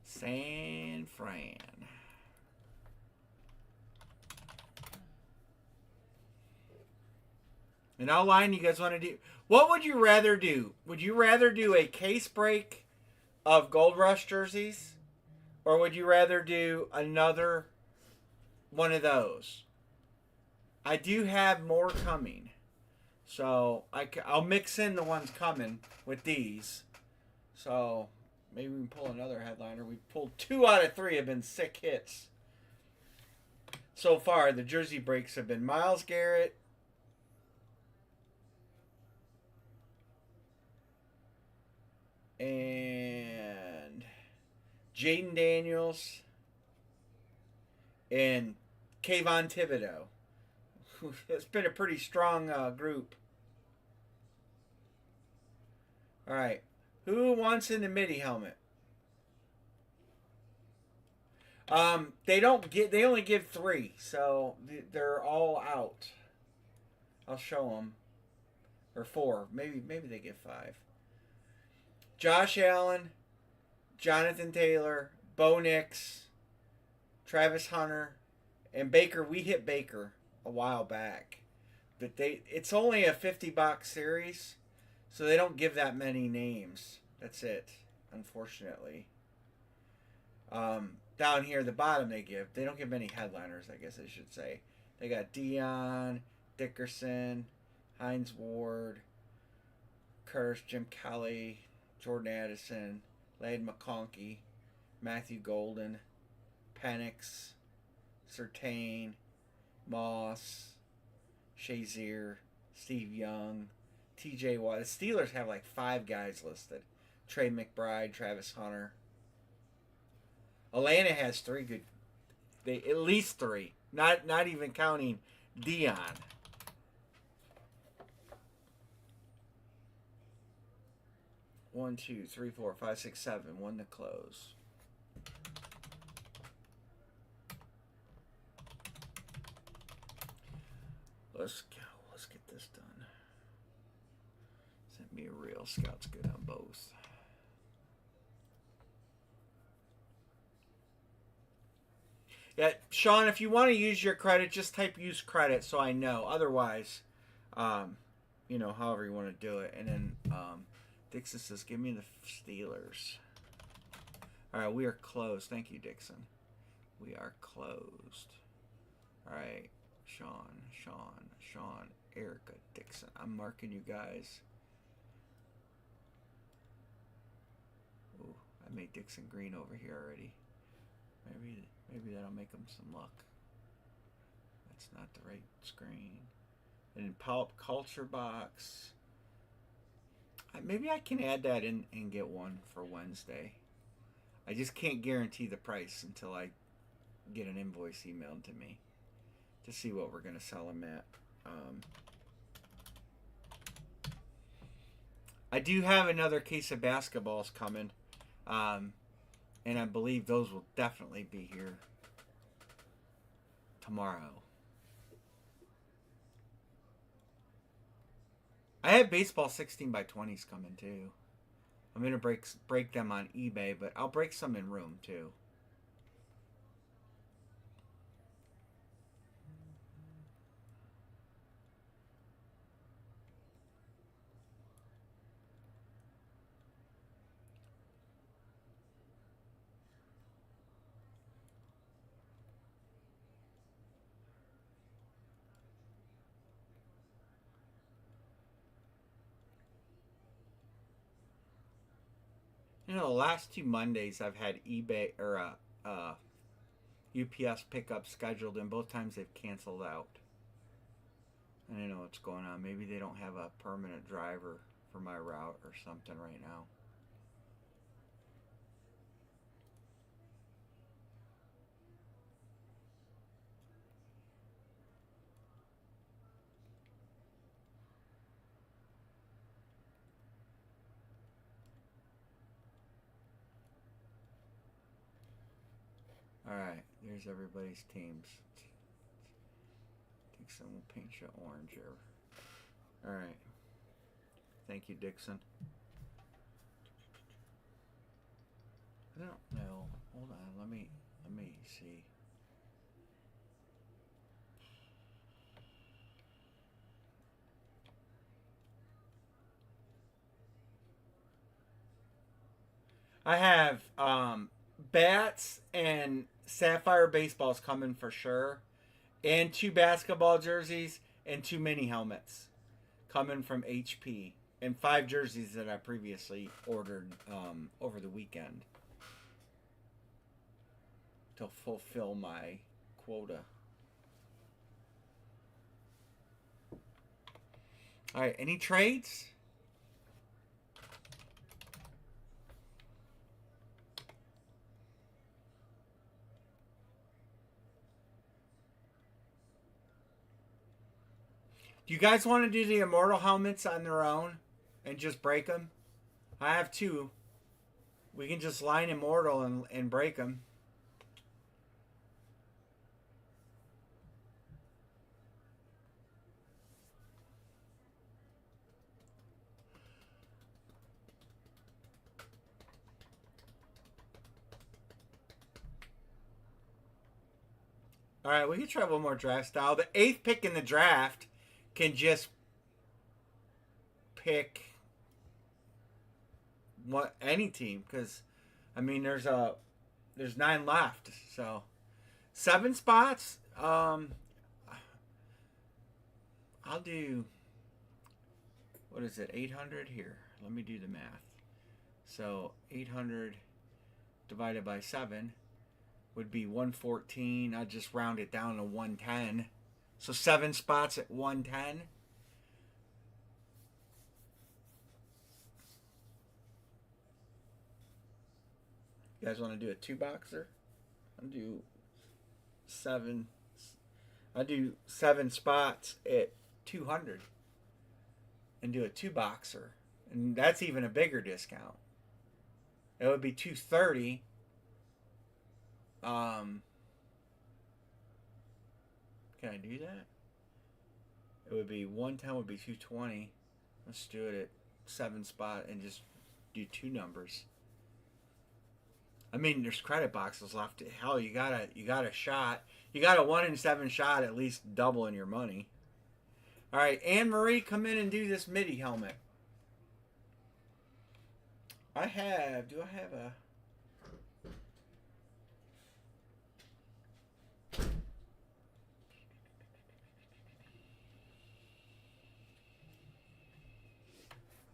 San Fran. An outline you guys want to do? What would you rather do? Would you rather do a case break of Gold Rush jerseys? Or would you rather do another one of those? I do have more coming. So I'll mix in the ones coming with these. So maybe we can pull another headliner. We pulled 2 out of 3 have been sick hits. So far, the jersey breaks have been Myles Garrett, and Jaden Daniels, and Kayvon Thibodeau. It's been a pretty strong group. All right. Who wants in the MIDI helmet? They don't get. They only give 3, so they're all out. I'll show them. Or 4. Maybe they get 5. Josh Allen, Jonathan Taylor, Bo Nix, Travis Hunter, and Baker. We hit Baker a while back, but it's only a $50 series, so they don't give that many names. That's it, unfortunately. Down here at the bottom they don't give many headliners, I guess I should say. They got Dion, Dickerson, Hines Ward, Curtis, Jim Kelly, Jordan Addison, Lade McConkey, Matthew Golden, Penix, Surtain, Moss, Shazier, Steve Young, TJ Watt. The Steelers have like 5 guys listed. Trey McBride, Travis Hunter. Atlanta has 3 good. At least 3. Not even counting Dion. One, 2, 3, 4, 5, 6, 7. 1 to close. Let's go. Let's get this done. Send me a reel. Scout's good on both. Yeah, Sean, if you want to use your credit, just type use credit so I know. Otherwise, however you want to do it. And then Dixon says, give me the Steelers. All right, we are closed. Thank you, Dixon. We are closed. All right, Sean, Erica, Dixon. I'm marking you guys. Ooh, I made Dixon green over here already. Maybe that'll make him some luck. That's not the right screen. And in Pulp Culture Box, maybe I can add that in and get one for Wednesday. I just can't guarantee the price until I get an invoice emailed to me to see what we're going to sell them at. I do have another case of basketballs coming. And I believe those will definitely be here tomorrow. I have baseball 16x20s coming too. I'm going to break them on eBay, but I'll break some in room too. The last 2 Mondays I've had eBay or UPS pickup scheduled, and both times they've canceled out. I don't know what's going on. Maybe they don't have a permanent driver for my route or something right now. All right, there's everybody's teams. Dixon will paint you orange here. All right. Thank you, Dixon. I don't know. Hold on. Let me see. I have bats and sapphire baseballs coming for sure, and 2 basketball jerseys and 2 mini helmets coming from HP, and 5 jerseys that I previously ordered over the weekend to fulfill my quota. All right, any trades? Do you guys want to do the immortal helmets on their own and just break them? I have 2. We can just line immortal and break them. All right, we can try one more draft style. The 8th pick in the draft can just pick any team, because I mean there's 9 left, so 7 spots. I'll do, what is it, 800 here. Let me do the math. So 800 divided by 7 would be 114. I'll just round it down to 110. So 7 spots at 110. You guys want to do a 2-boxer? I'll do 7. I'll do 7 spots at 200 and do a 2-boxer, and that's even a bigger discount. It would be 230. Can I do that? It would be 110 would be 220. Let's do it at 7 spot and just do 2 numbers. I mean, there's credit boxes left. Hell, you got a shot. You got a 1 in 7 shot, at least doubling your money. All right, Anne Marie, come in and do this MIDI helmet. Do I have a?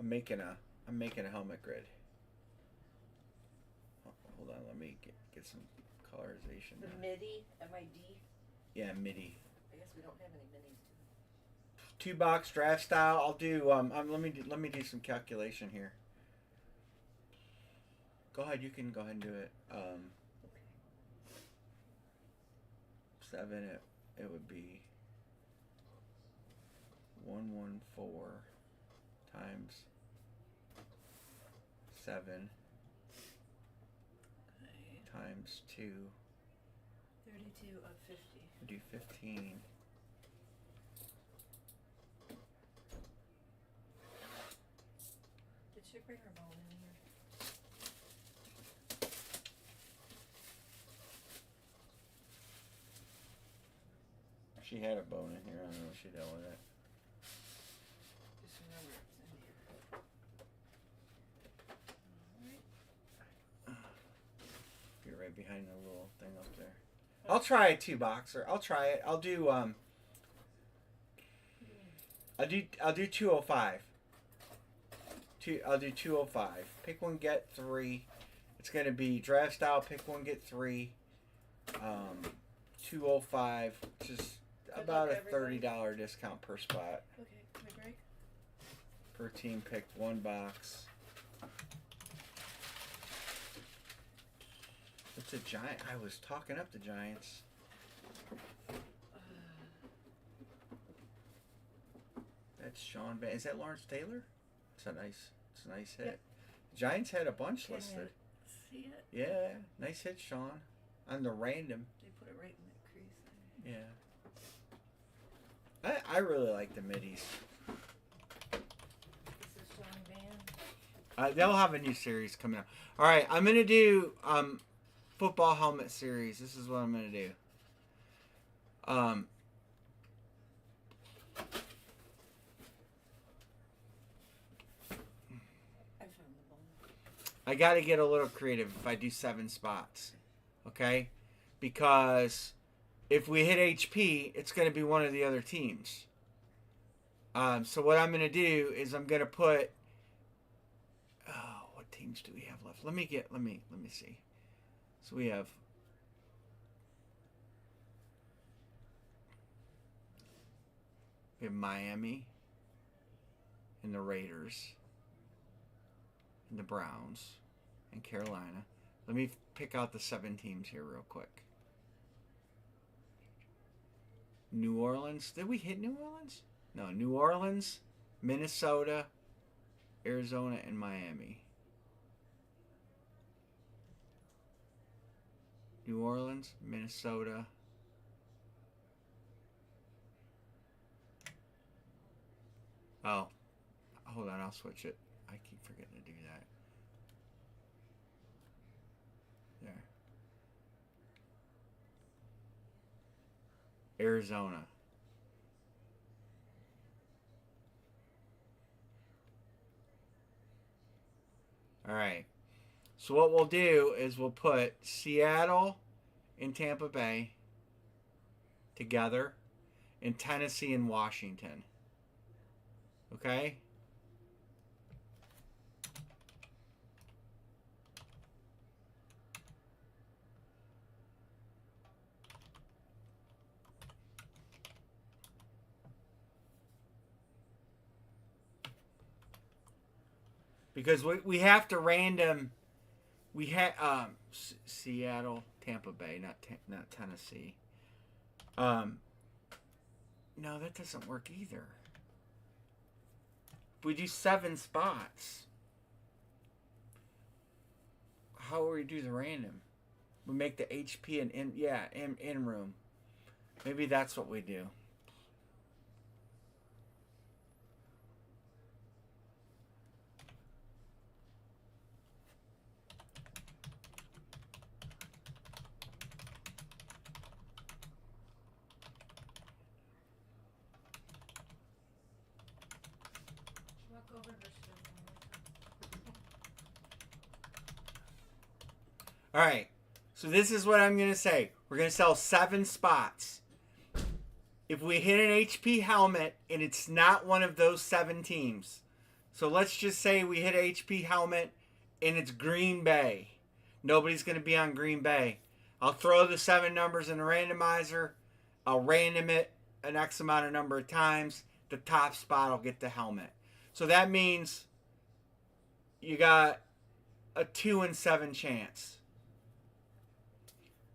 I'm making a helmet grid. Oh, hold on, let me get some colorization. The MIDI, M-I-D. Yeah, MIDI. I guess we don't have any minis. 2-box draft style. I'll do. Let me do some calculation here. Go ahead. You can go ahead and do it. 7. It would be 114 times 7 times 2. 32 of 50. Do 15. Did she bring her bone in here? She had a bone in here. I don't know what she did with it. Just remember it's in here. Alright. You're right behind the little thing up there. I'll try a 2-boxer. I'll try it. I'll do 205. I'll do 205. Pick 1, get 3. It's gonna be draft style. Pick 1, get 3. 205. Just about a $30 discount per spot. Okay, can we break? Per team picked 1 box. It's a giant. I was talking up the Giants. That's Sean Van. Is that Lawrence Taylor? It's a nice hit. Yep. Giants had a bunch Can listed. I see it? Yeah, nice hit, Sean. on the random. They put it right in that crease. Yeah. I really like the middies. This is Sean Van. They'll have a new series coming out. All right, I'm gonna do football helmet series. This is what I'm gonna do. I found the bone. I got to get a little creative if I do 7 spots, okay? Because if we hit HP, it's going to be one of the other teams. So what I'm going to do is I'm going to put. Oh, what teams do we have left? Let me see. So we have. We have Miami and the Raiders and the Browns and Carolina. Let me pick out the 7 teams here real quick. New Orleans. Did we hit New Orleans? No, New Orleans, Minnesota, Arizona, and Miami. New Orleans, Minnesota. Oh, hold on, I'll switch it. I keep forgetting to do that. There. Arizona. All right. So what we'll do is we'll put Seattle and Tampa Bay together, and Tennessee and Washington. Okay? Because we have to random. We had Seattle, Tampa Bay, not Tennessee. No, that doesn't work either. We do 7 spots. How will we do the random? We make the HP an in room. Maybe that's what we do. Walk over to All right. So this is what I'm going to say. We're going to sell 7 spots. If we hit an HP helmet and it's not one of those 7 teams. So let's just say we hit an HP helmet and it's Green Bay. Nobody's going to be on Green Bay. I'll throw the 7 numbers in a randomizer. I'll random it an X amount of number of times. The top spot will get the helmet. So that means you got a 2 in 7 chance.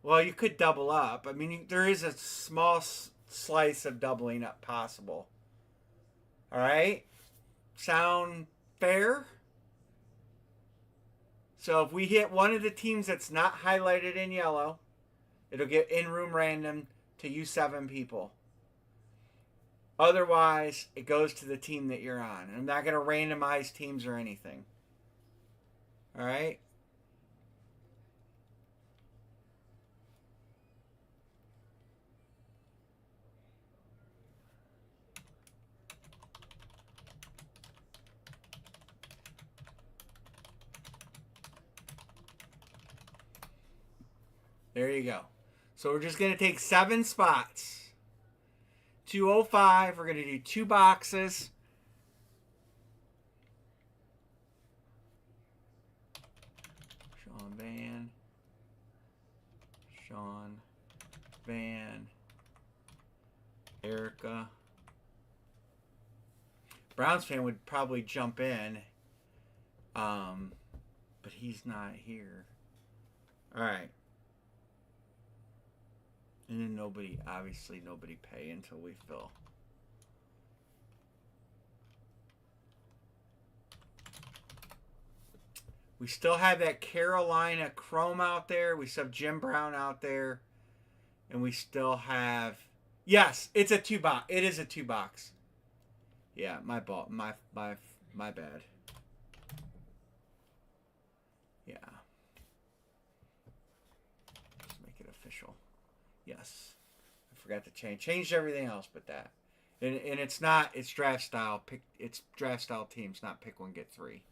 Well, you could double up. I mean, there is a small slice of doubling up possible. All right? Sound fair? So if we hit one of the teams that's not highlighted in yellow, it'll get in-room random to you 7 people. Otherwise, it goes to the team that you're on. I'm not going to randomize teams or anything. All right? There you go. So we're just going to take 7 spots. 205. We're going to do 2 boxes. Sean Van. Erica. Browns fan would probably jump in. But he's not here. All right. And then nobody pay until we fill. We still have that Carolina Chrome out there. We still have Jim Brown out there. And we still have... Yes, it's a 2-box. It is a 2-box. Yeah, my bad. Yeah. Let's make it official. Yes. I forgot to change. Changed everything else but that. And it's not... It's draft style. It's draft style teams, not pick one, get three.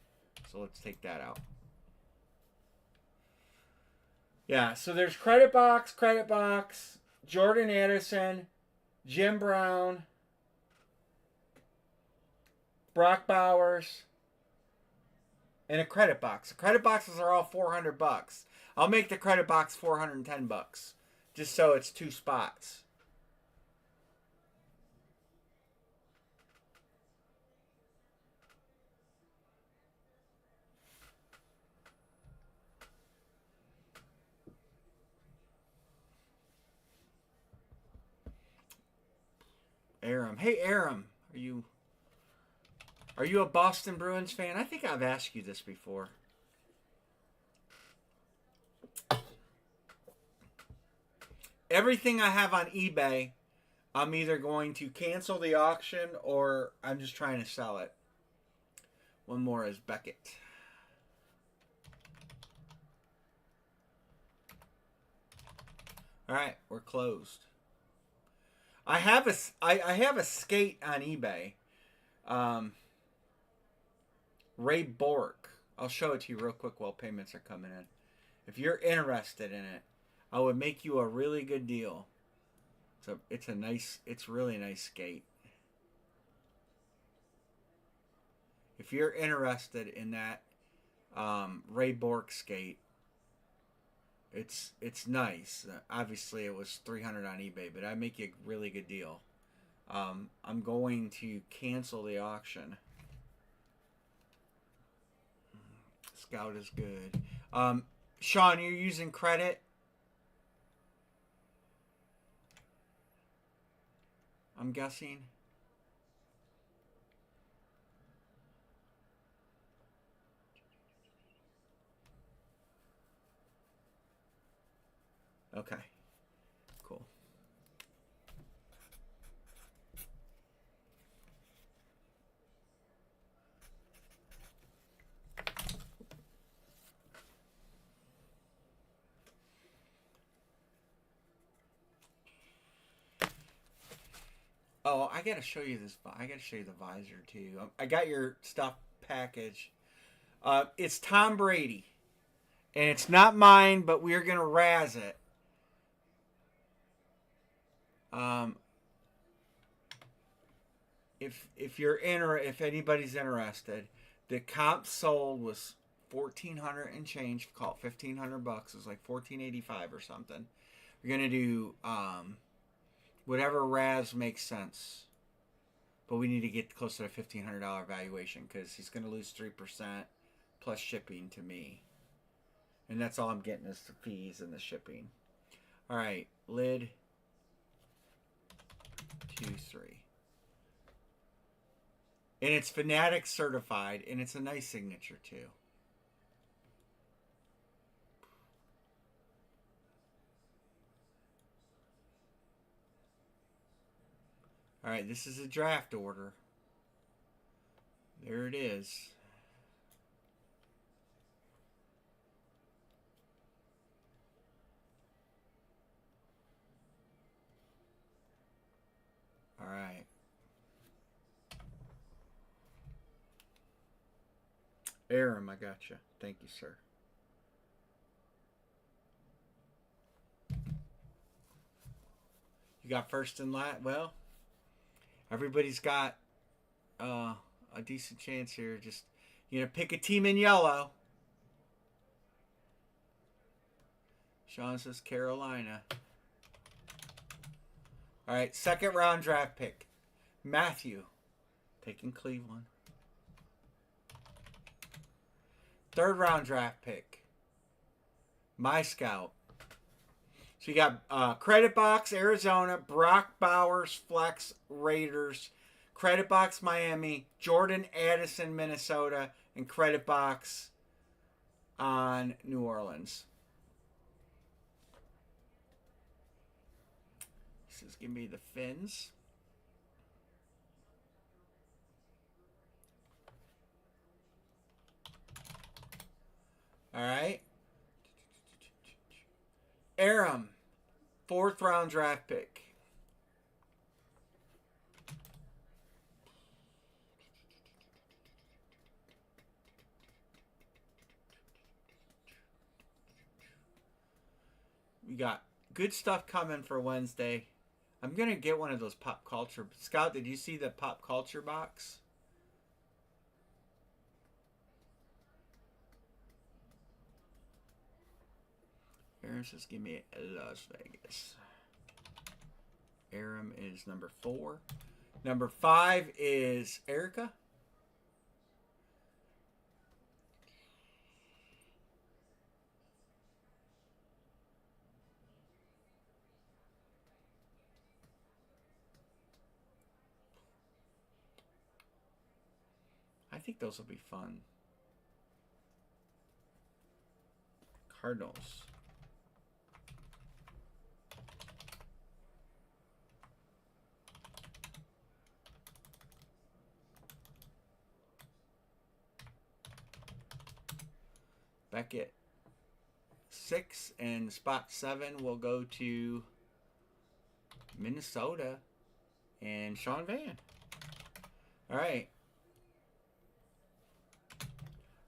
So let's take that out. Yeah, so there's credit box, Jordan Addison, Jim Brown, Brock Bowers, and a credit box. The credit boxes are all $400. I'll make the credit box $410, just so it's 2 spots. Aram. Hey, Aram. Are you a Boston Bruins fan? I think I've asked you this before. Everything I have on eBay, I'm either going to cancel the auction or I'm just trying to sell it. One more is Beckett. All right, we're closed. I have a skate on eBay. Ray Bork. I'll show it to you real quick while payments are coming in. If you're interested in it, I would make you a really good deal. It's really nice skate. If you're interested in that Ray Bork skate, it's nice. Obviously, it was $300 on eBay, but I make you a really good deal. I'm going to cancel the auction. Scout is good. Sean, you're using credit? I'm guessing. Okay. Cool. Oh, I gotta show you this. I gotta show you the visor too. I got your stuff package. It's Tom Brady, and it's not mine, but we're gonna razz it. If anybody's interested, the comp sold was 1,400 and change. Call it $1,500. It was like 1,485 or something. We're gonna do whatever Raz makes sense. But we need to get close to a $1,500 valuation because he's going to lose 3% plus shipping to me. And that's all I'm getting is the fees and the shipping. All right, lid 2, 3. And it's Fanatic certified, and it's a nice signature too. All right, this is a draft order. There it is. All right. Aram, I got you. Thank you, sir. You got first and last. Well, everybody's got a decent chance here. Just, pick a team in yellow. Sean says Carolina. All right, second round draft pick. Matthew, taking Cleveland. Third round draft pick. My Scout. So you got Credit Box, Arizona, Brock Bowers, Flex, Raiders, Credit Box, Miami, Jordan Addison, Minnesota, and Credit Box, on New Orleans. This is going to be the Fins. All right. Aram, 4th round draft pick. We got good stuff coming for Wednesday. I'm going to get one of those pop culture. Scout, did you see the pop culture box? Aram says, give me Las Vegas. Aram is number 4. Number 5 is Erica. I think those will be fun. Cardinals. Beckett. 6 and spot 7 will go to Minnesota and Sean Van. All right.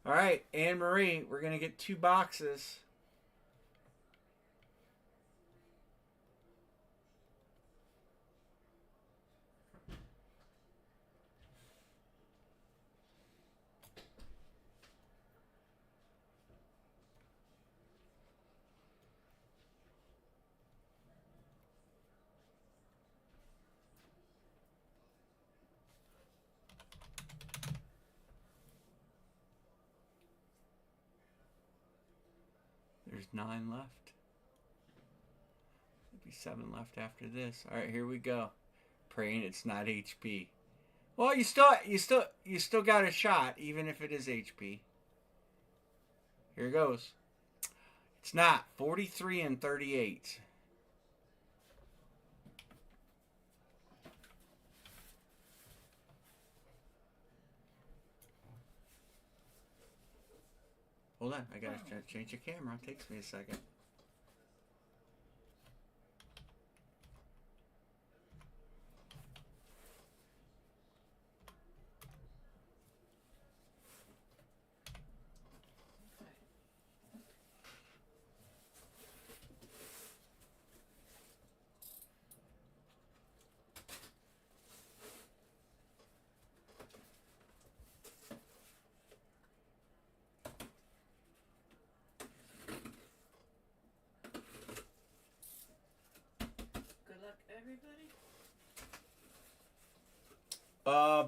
All right, Anne Marie, we're going to get 2 boxes. There's 9 left. There'll be 7 left after this. All right, here we go. Praying it's not HP. Well, you still got a shot, even if it is HP. Here goes. It's not. 43 and 38. Hold on, I gotta change the camera. It takes me a second.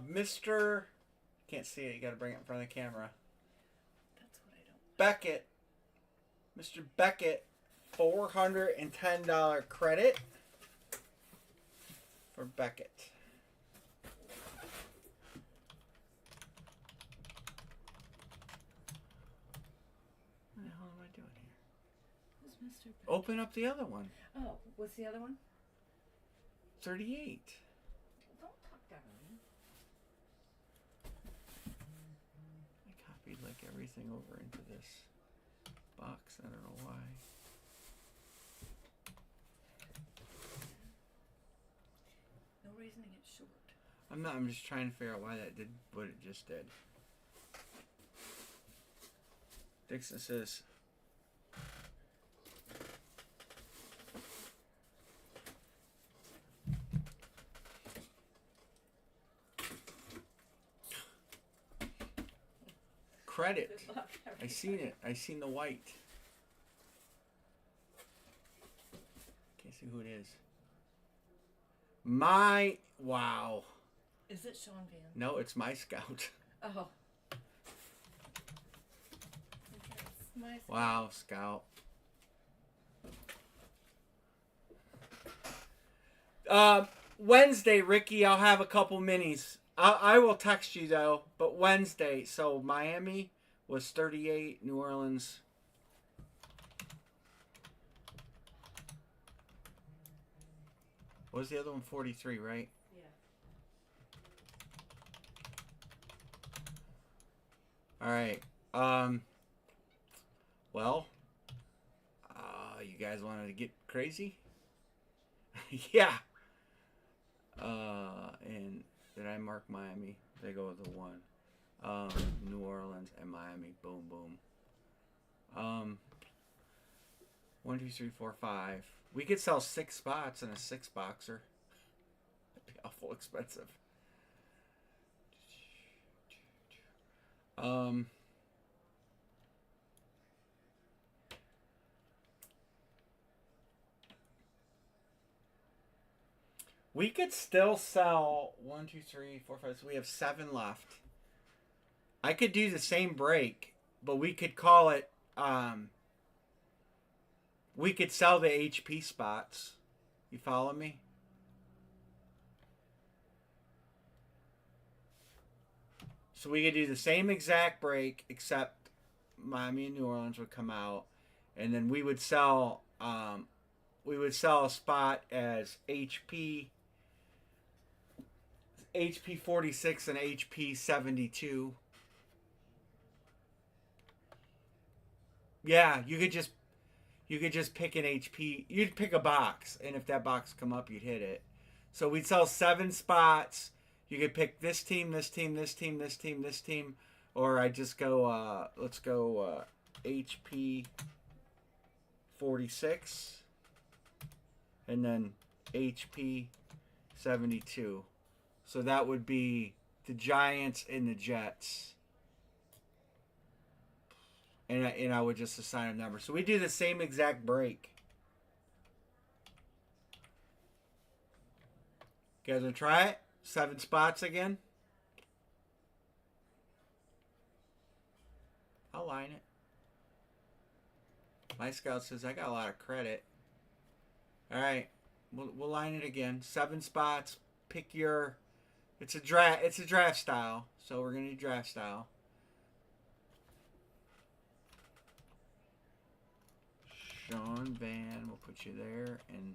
Mr. Can't see it. You got to bring it in front of the camera. That's what I don't. Beckett. Mr. Beckett, $410 credit for Beckett. What the hell am I doing here? Who's Mr. Beckett? Open up the other one. Oh, what's the other one? 38. Don't talk down on me. I copied like everything over into this box. I don't know why. No reason to get short. I'm not. I'm just trying to figure out why that did what it just did. Dixon says, credit. Good luck, I seen it. I seen the white. Can't see who it is. Wow. Is it Sean Van? No, it's my scout. Oh. Okay, Wow, scout. Wednesday, Ricky, I'll have a couple minis. I will text you though, but Wednesday. So Miami, was 38. New Orleans. What was the other one? 43, right? Yeah. All right. Well, you guys wanted to get crazy? Yeah. And did I mark Miami? They go with the 1. New Orleans and Miami. Boom, boom. 1, 2, 3, 4, 5. We could sell 6 spots in a 6-boxer. That'd be awful expensive. We could still sell 1, 2, 3, 4, 5. So we have 7 left. I could do the same break, but we could call it. We could sell the HP spots. You follow me? So we could do the same exact break, except Miami and New Orleans would come out, and then we would sell. We would sell a spot as HP 46 and HP 72. Yeah, you could just pick an HP. You'd pick a box, and if that box come up, you'd hit it. So we'd sell 7 spots. You could pick this team, this team, this team, this team, this team, or I just go. Let's go HP 46, and then HP 72. So that would be the Giants and the Jets. And I would just assign a number. So we do the same exact break. You guys want to try it? 7 spots again? I'll line it. My scout says I got a lot of credit. All right. We'll line it again. 7 spots. Pick your... It's a draft style. So we're going to do draft style. Sean Van, we'll put you there, and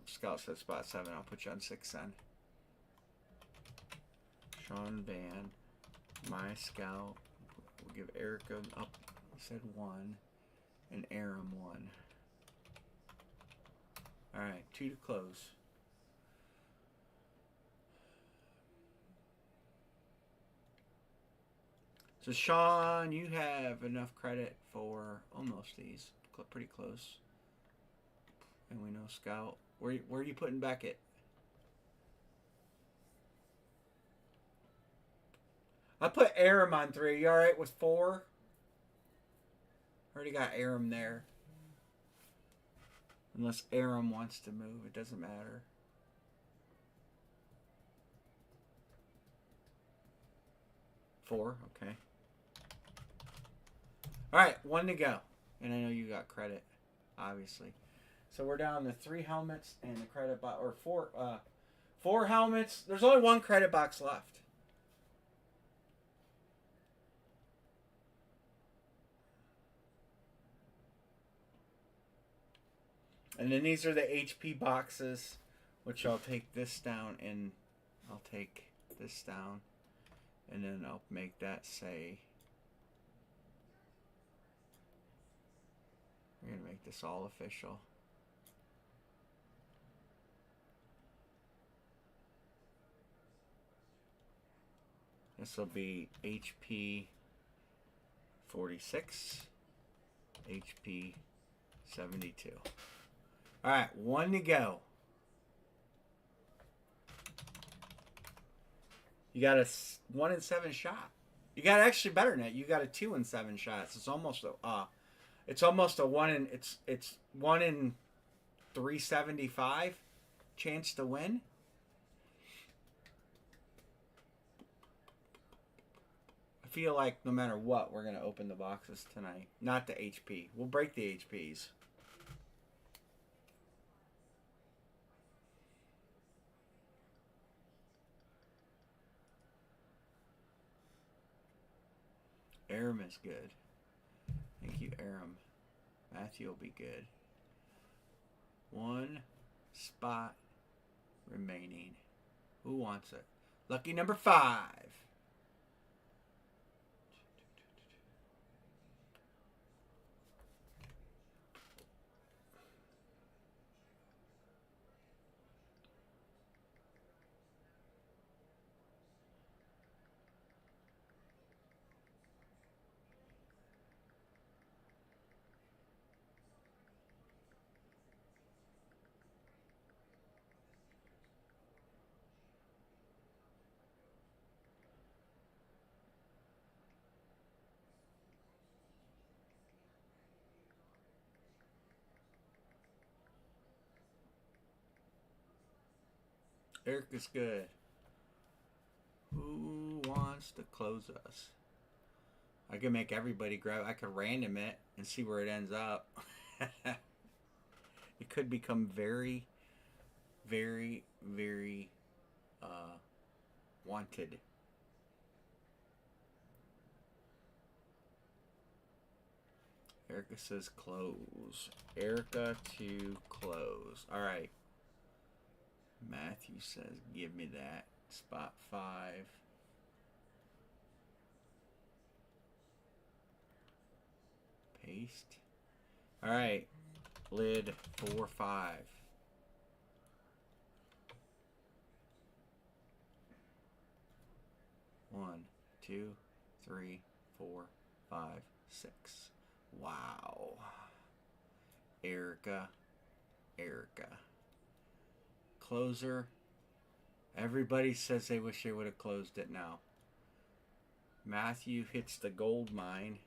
Scout said spot 7. I'll put you on 6 then. Sean Van, my Scout. We'll give Erica up. He said 1, and Aram 1. All right, 2 to close. So Sean, you have enough credit for almost these. Pretty close. And we know Scout. Where are you putting Beckett? I put Aram on 3. You alright with 4? Already got Aram there. Unless Aram wants to move, it doesn't matter. Four, okay. Alright, 1 to go. And I know you got credit, obviously. So we're down to 3 helmets and the credit box, or 4 helmets. There's only 1 credit box left. And then these are the HP boxes, which I'll take this down and I'll take this down. And then I'll make that say... We're going to make this all official. This will be HP 46, HP 72. All right, 1 to go. You got a 1 in 7 shot. You got actually better than that. You got a 2 in 7 shots. It's almost a 1 in it's 1 in 375 chance to win. I feel like no matter what, we're gonna open the boxes tonight. Not the HP. We'll break the HPs. Aram is good. Thank you, Aram. Matthew will be good. One spot remaining. Who wants it? Lucky number 5. Eric is good. Who wants to close us? I can make everybody grab. I could random it and see where it ends up. It could become very, very, very wanted. Erica says close. Erica to close. All right. Matthew says give me that. Spot 5. Paste. All right. Lid 4, 5. 1, 2, 3, 4, 5, 6. Wow. Erica. Closer. Everybody says they wish they would have closed it now. Matthew hits the gold mine.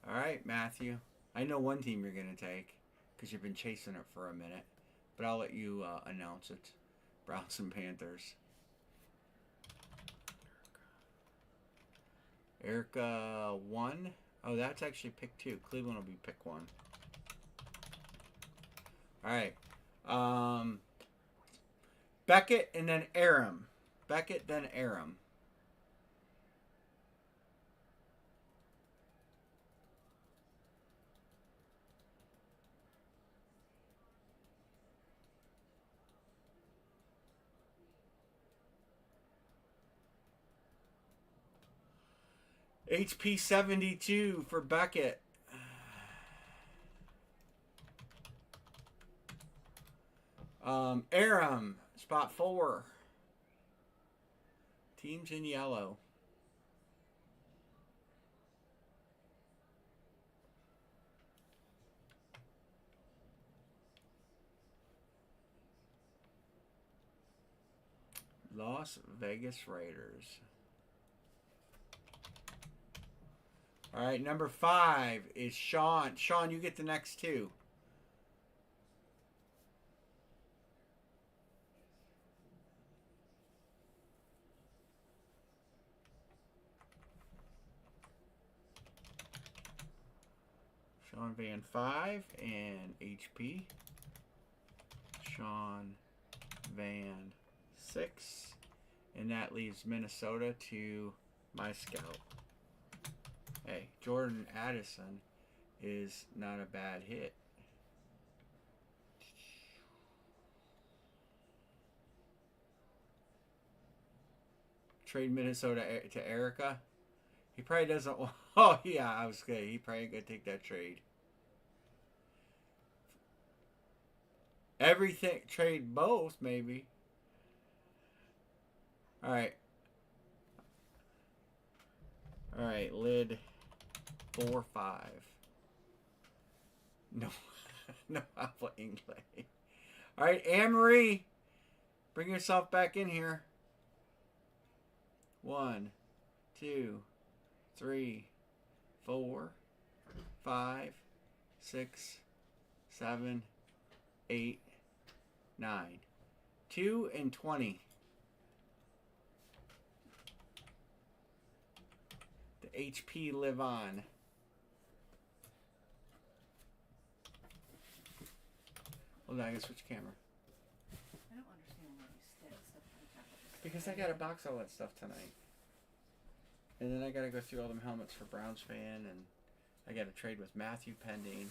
All right, Matthew. I know one team you're going to take because you've been chasing it for a minute. But I'll let you announce it. Browns and Panthers. Erica 1. Oh, that's actually pick 2. Cleveland will be pick 1. All right. Beckett and then Aram. Beckett, then Aram. HP 72 for Beckett. Aram, spot 4. Teams in yellow. Las Vegas Raiders. All right, number 5 is Sean. Sean, you get the next 2. Sean Van 5 and HP. Sean Van 6. And that leaves Minnesota to my scout. Hey, Jordan Addison is not a bad hit. Trade Minnesota to Erica. He probably doesn't. Oh, yeah, I was good. He probably going to take that trade. Everything. Trade both, maybe. All right. All right, lid 4, 5. No. No Alpha English. All right, Anne-Marie. Bring yourself back in here. 1, 2, 3, 4, 5, 6, 7, 8, 9. 2 and 20. The HP live on. Hold on, I gotta switch camera. I don't understand why you stick stuff like that. Because I gotta box all that stuff tonight. And then I gotta go through all them helmets for Browns fan, and I gotta trade with Matthew pending.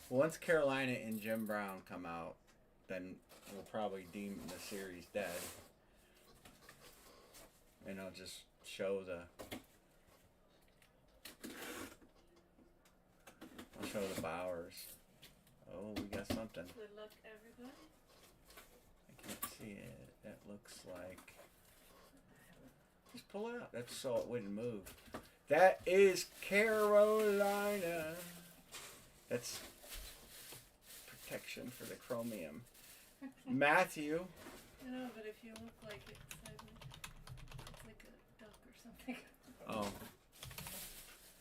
Once Carolina and Jim Brown come out, then we'll probably deem the series dead. And I'll just show the Bowers. Oh, we got something. Good luck, everybody. I can't see it. That looks like... Just pull it out. That's so it wouldn't move. That is Carolina. That's protection for the chromium. Matthew. I know, but if you look like it's like a duck or something. Oh.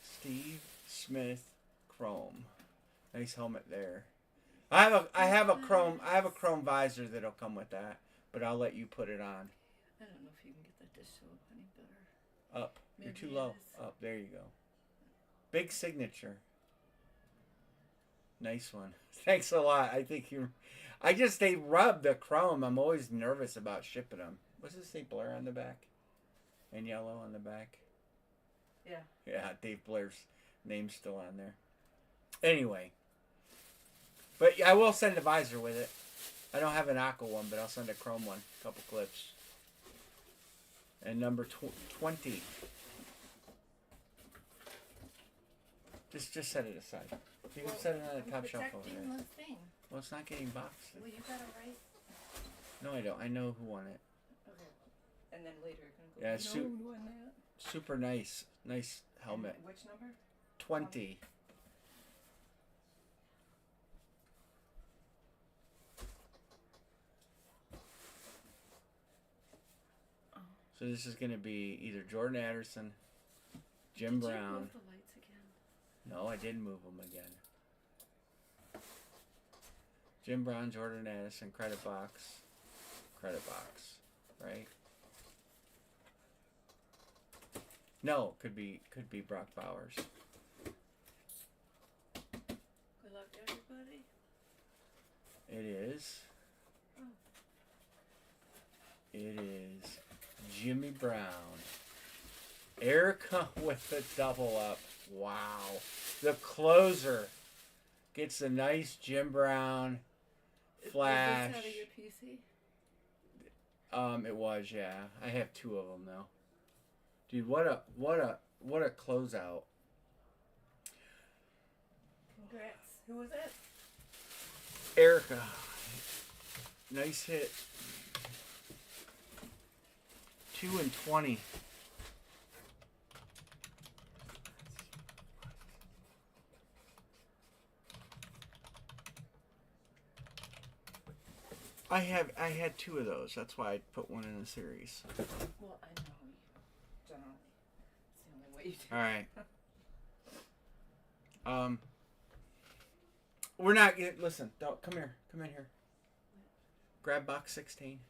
Steve Smith Chrome. Nice helmet there. I have a chrome visor that'll come with that, but I'll let you put it on. I don't know if you can get that to show up any better. Up. Maybe You're too low. Up. There you go. Big signature. Nice one. Thanks a lot. They rub the chrome. I'm always nervous about shipping them. What's this say, Blair on the back? And yellow on the back? Yeah. Yeah, Dave Blair's name's still on there. Anyway. But I will send a visor with it. I don't have an aqua one, but I'll send a chrome one. A couple clips. And number 20. Just set it aside. You can set it on the top shelf over there. The thing. Well, it's not getting boxed. Well, you got it right. No, I don't. I know who won it. Okay. And then later you're Yeah, going to go, who won that? Super nice. Nice helmet. And which number? 20. Oh. So this is going to be either Jordan Addison, Jim Brown. Did you move the lights again? No, I didn't move them again. Jim Brown, Jordan Addison, credit box, right? No, could be Brock Bowers. Good luck, everybody. It is. Oh. It is Jimmy Brown. Erica with the double up. Wow. The closer gets a nice Jim Brown flash. Is this out of your PC? It was, yeah. I have two of them though. Dude, what a closeout. Congrats. Who was it? Erica. Nice hit. 2 and 20. I had two of those. That's why I put one in the series. Well, I know you generally. It's the only way you do. All right. We're not. Listen. Don't come here. Come in here. Grab box 16.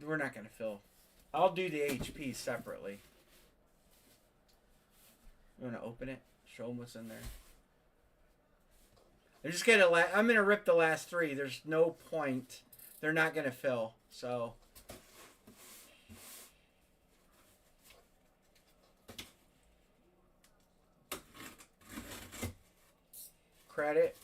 We're not gonna fill. I'll do the HP separately. You wanna open it? Show them what's in there. I'm gonna rip the last three. There's no point. They're not gonna fill. So. Credit.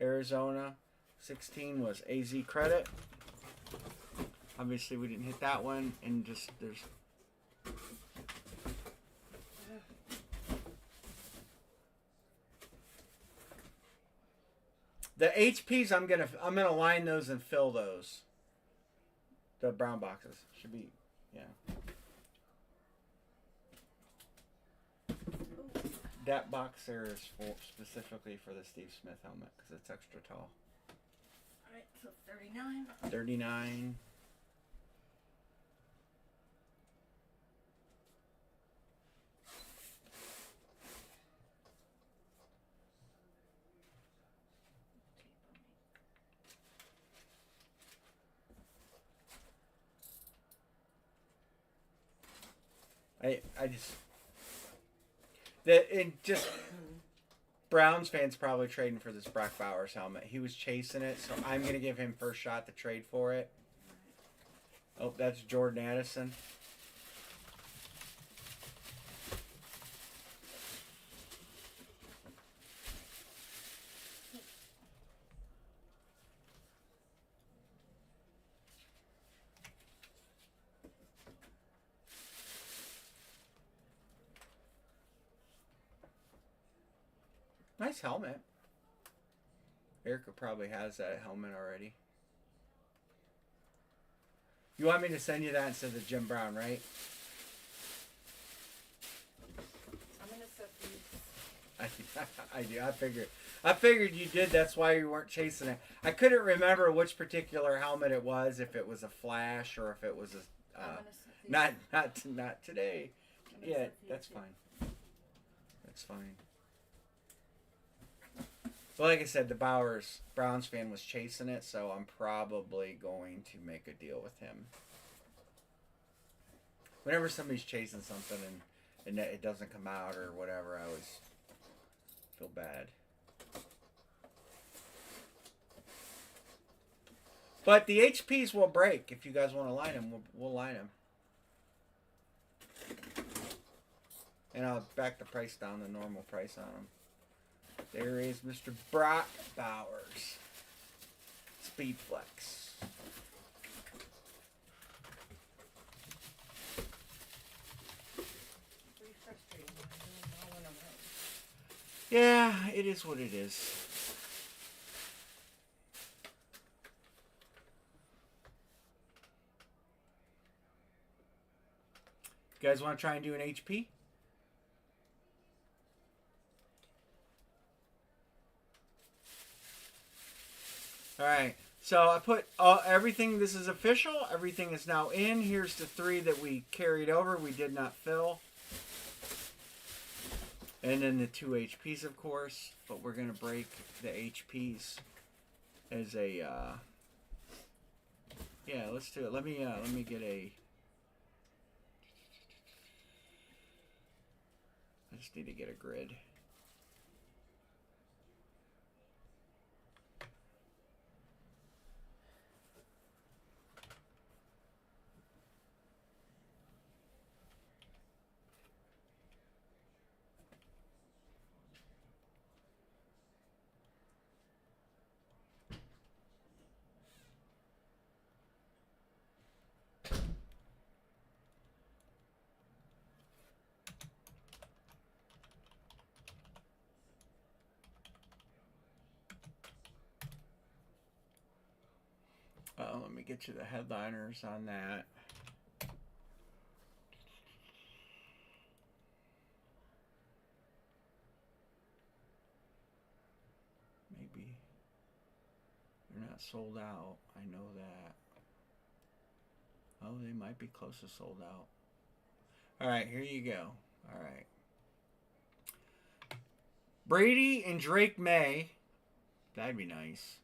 Arizona. 16 was AZ credit. Obviously we didn't hit that one, and just there's. The HPs, I'm gonna line those and fill those. The brown boxes should be, yeah. That box there is specifically for the Steve Smith helmet because it's extra tall. All right, so 39. 39. I just that it just Browns fans probably trading for this Brock Bowers helmet. He was chasing it, so I'm gonna give him first shot to trade for it. Oh, that's Jordan Addison. Nice helmet. Erica probably has that helmet already. You want me to send you that instead of Jim Brown, right? I'm gonna set these. I do. I figured you did. That's why you weren't chasing it. I couldn't remember which particular helmet it was. If it was a Flash or if it was a. Not today. Yeah, that's fine. That's fine. But like I said, the Browns fan was chasing it, so I'm probably going to make a deal with him. Whenever somebody's chasing something and it doesn't come out or whatever, I always feel bad. But the HPs will break if you guys want to line them. We'll line them. And I'll back the price down, the normal price on them. There is Mr. Brock Bowers. Speed Flex. Pretty frustrating. I'm doing all in a row. Yeah, it is what it is. You guys want to try and do an HP? All right. So I put everything. This is official. Everything is now in. Here's the 3 that we carried over. We did not fill. And then the 2 HPs, of course. But we're going to break the HPs as a... yeah, let's do it. Let me get a... I just need to get a grid. Let me get you the headliners on that. Maybe they're not sold out. I know that. Oh, they might be close to sold out. All right, here you go. All right. Brady and Drake May. That'd be nice.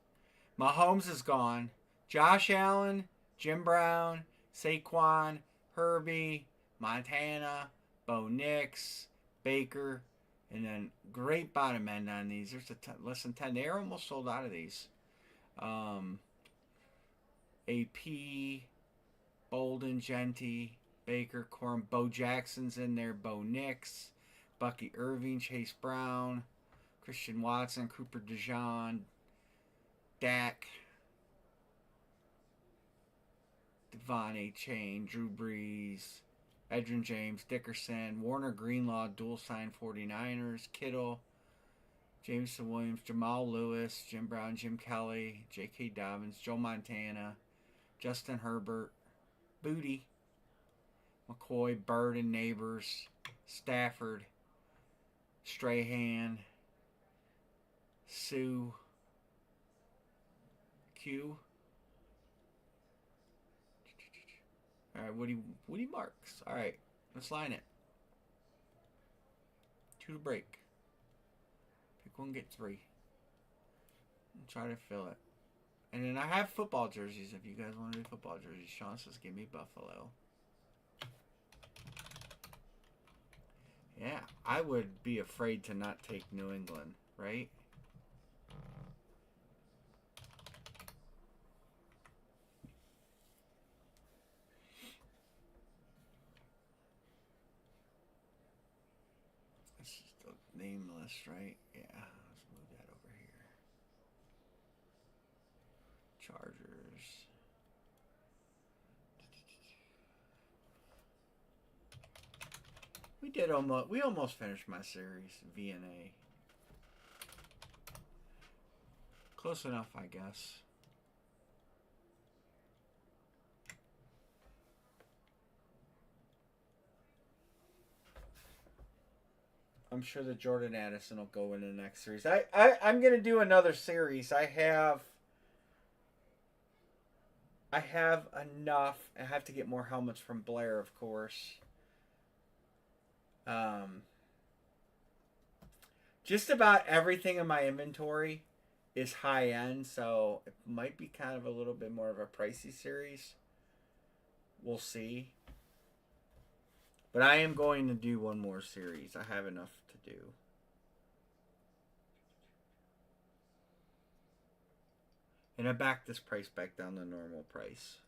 Mahomes is gone. Josh Allen, Jim Brown, Saquon, Herbie, Montana, Bo Nix, Baker, and then great bottom end on these. There's less than 10. They're almost sold out of these. AP, Bolden, Genty, Baker, Corn, Bo Jackson's in there, Bo Nix, Bucky Irving, Chase Brown, Christian Watson, Cooper DeJean, Dak, Devon A. Chain, Drew Brees, Edgerrin James, Dickerson, Warner Greenlaw, dual sign 49ers, Kittle, Jameson Williams, Jamal Lewis, Jim Brown, Jim Kelly, J.K. Dobbins, Joe Montana, Justin Herbert, Booty, McCoy, Bird and Neighbors, Stafford, Strahan, Sue, Q. All right, Woody Marks. All right, let's line it. 2 to break. Pick 1, get 3. And try to fill it. And then I have football jerseys if you guys want to do football jerseys. Sean says, give me Buffalo. Yeah, I would be afraid to not take New England, right? This is the nameless, right? Yeah, let's move that over here. Chargers. We almost finished my series, VNA. Close enough, I guess. I'm sure that Jordan Addison will go in the next series. I'm gonna do another series. I have enough. I have to get more helmets from Blair, of course. Um, just about everything in my inventory is high end, so it might be kind of a little bit more of a pricey series. We'll see. But I am going to do one more series. I have enough to do. And I backed this price back down to normal price.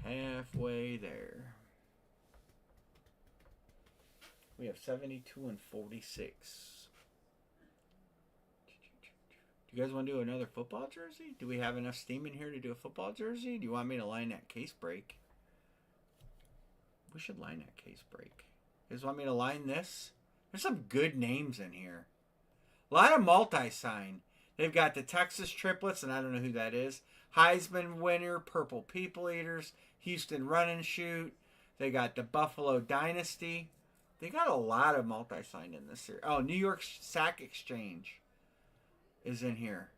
Halfway there. We have 72 and 46. Do you guys want to do another football jersey? Do we have enough steam in here to do a football jersey? Do you want me to line that case break? We should line that case break. You guys want me to line this? There's some good names in here. A lot of multi-sign. They've got the Texas Triplets, and I don't know who that is. Heisman winner, Purple People Eaters, Houston Run and Shoot. They got the Buffalo Dynasty. They got a lot of multi-sign in this series. Oh, New York Sack Exchange is in here.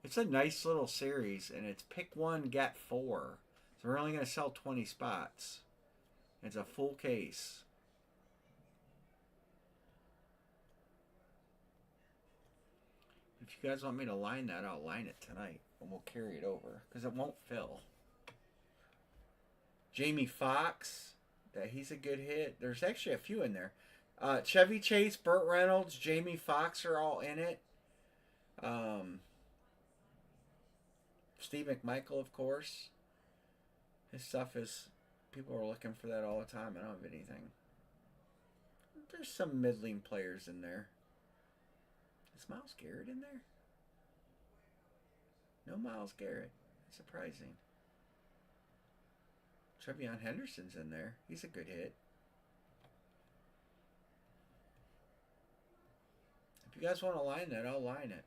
It's a nice little series, and it's pick one, get four. So we're only going to sell 20 spots. It's a full case. If you guys want me to line that, I'll line it tonight, and we'll carry it over, because it won't fill. Jamie Foxx, he's a good hit. There's actually a few in there. Chevy Chase, Burt Reynolds, Jamie Foxx are all in it. Steve McMichael, of course. His stuff is... People are looking for that all the time. I don't have anything. There's some middling players in there. Is Myles Garrett in there? No Myles Garrett. Surprising. Trevion Henderson's in there. He's a good hit. If you guys want to line that, I'll line it.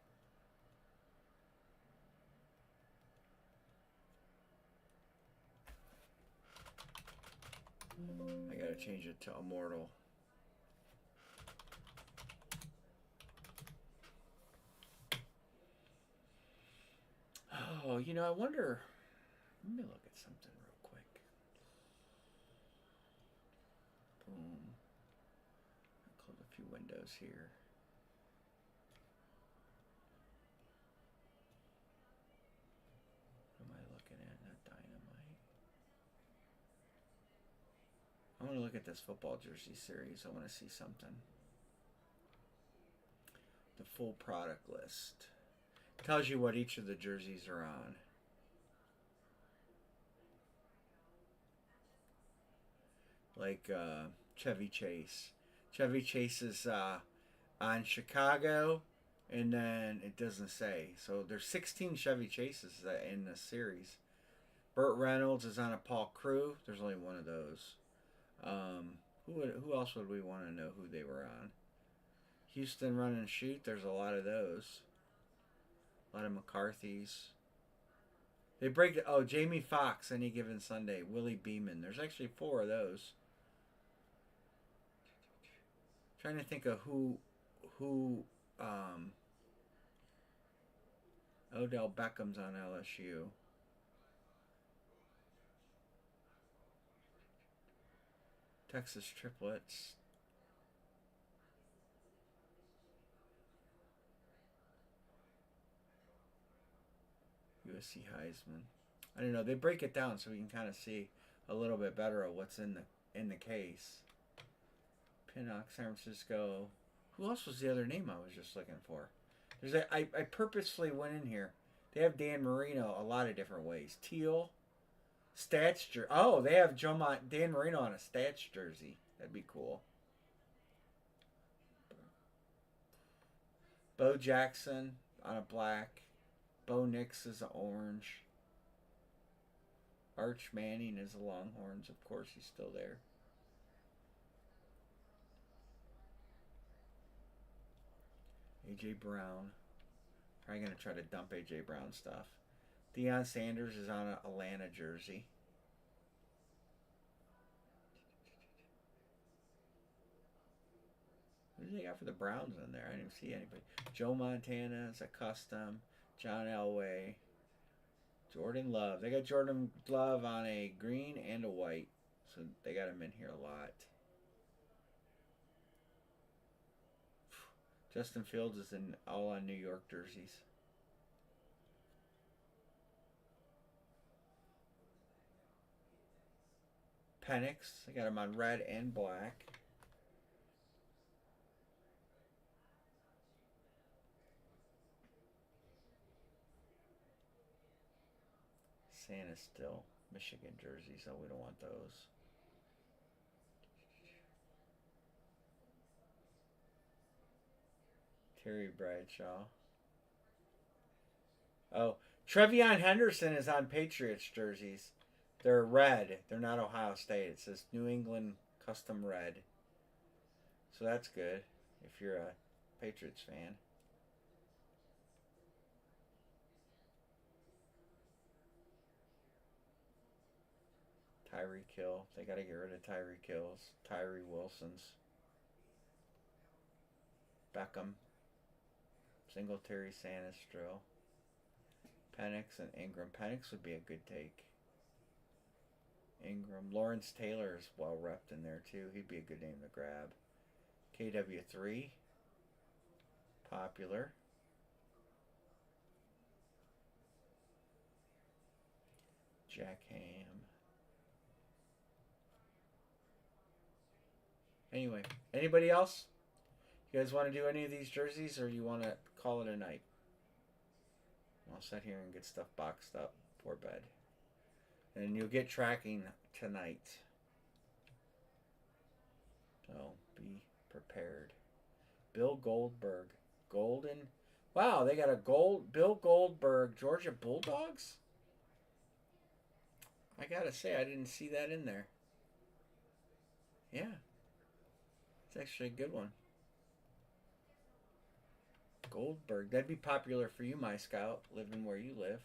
I gotta change it to Immortal. Oh, I wonder... Let me look at something real quick. Boom. I'll close a few windows here. What am I looking at? Not Dynamite. I want to look at this football jersey series. I want to see something. The full product list. Tells you what each of the jerseys are on. Like Chevy Chase. Chevy Chase is on Chicago, and then it doesn't say. So there's 16 Chevy Chases in this series. Burt Reynolds is on a Paul Crew. There's only one of those. Who else would we want to know who they were on? Houston Run and Shoot. There's a lot of those. A lot of McCarthy's. They break it. Oh, Jamie Foxx, Any Given Sunday. Willie Beeman. There's actually 4 of those. Trying to think of who Odell Beckham's on LSU. Texas Triplets. USC Heisman. I don't know. They break it down so we can kind of see a little bit better of what's in the case. Pinnock, San Francisco. Who else was the other name I was just looking for? I purposefully went in here. They have Dan Marino a lot of different ways. Teal, Stats jersey. Oh, they have Dan Marino on a Stats jersey. That'd be cool. Bo Jackson on a black. Bo Nix is an orange. Arch Manning is the Longhorns. Of course, he's still there. A.J. Brown. Probably going to try to dump A.J. Brown stuff. Deion Sanders is on an Atlanta jersey. Who do they got for the Browns in there? I didn't see anybody. Joe Montana is a custom. John Elway. Jordan Love. They got Jordan Love on a green and a white. So they got him in here a lot. Justin Fields is in all on New York jerseys. Penix. They got him on red and black. Santa still. Michigan jersey, so we don't want those. Terry Bradshaw. Oh, Trevion Henderson is on Patriots jerseys. They're red. They're not Ohio State. It says New England Custom Red. So that's good if you're a Patriots fan. Tyreek Hill. They got to get rid of Tyreek Hills. Tyree Wilson's. Beckham. Singletary, Sanistro. Penix and Ingram. Penix would be a good take. Ingram. Lawrence Taylor is well repped in there too. He'd be a good name to grab. KW3. Popular. Jack Ham. Anyway, anybody else? You guys want to do any of these jerseys, or you want to call it a night? I'll sit here and get stuff boxed up for bed. And you'll get tracking tonight. So be prepared. Bill Goldberg. Golden. Wow, they got a Bill Goldberg Georgia Bulldogs? I gotta say, I didn't see that in there. Yeah. It's actually a good one. Goldberg. That'd be popular for you, my scout, living where you live.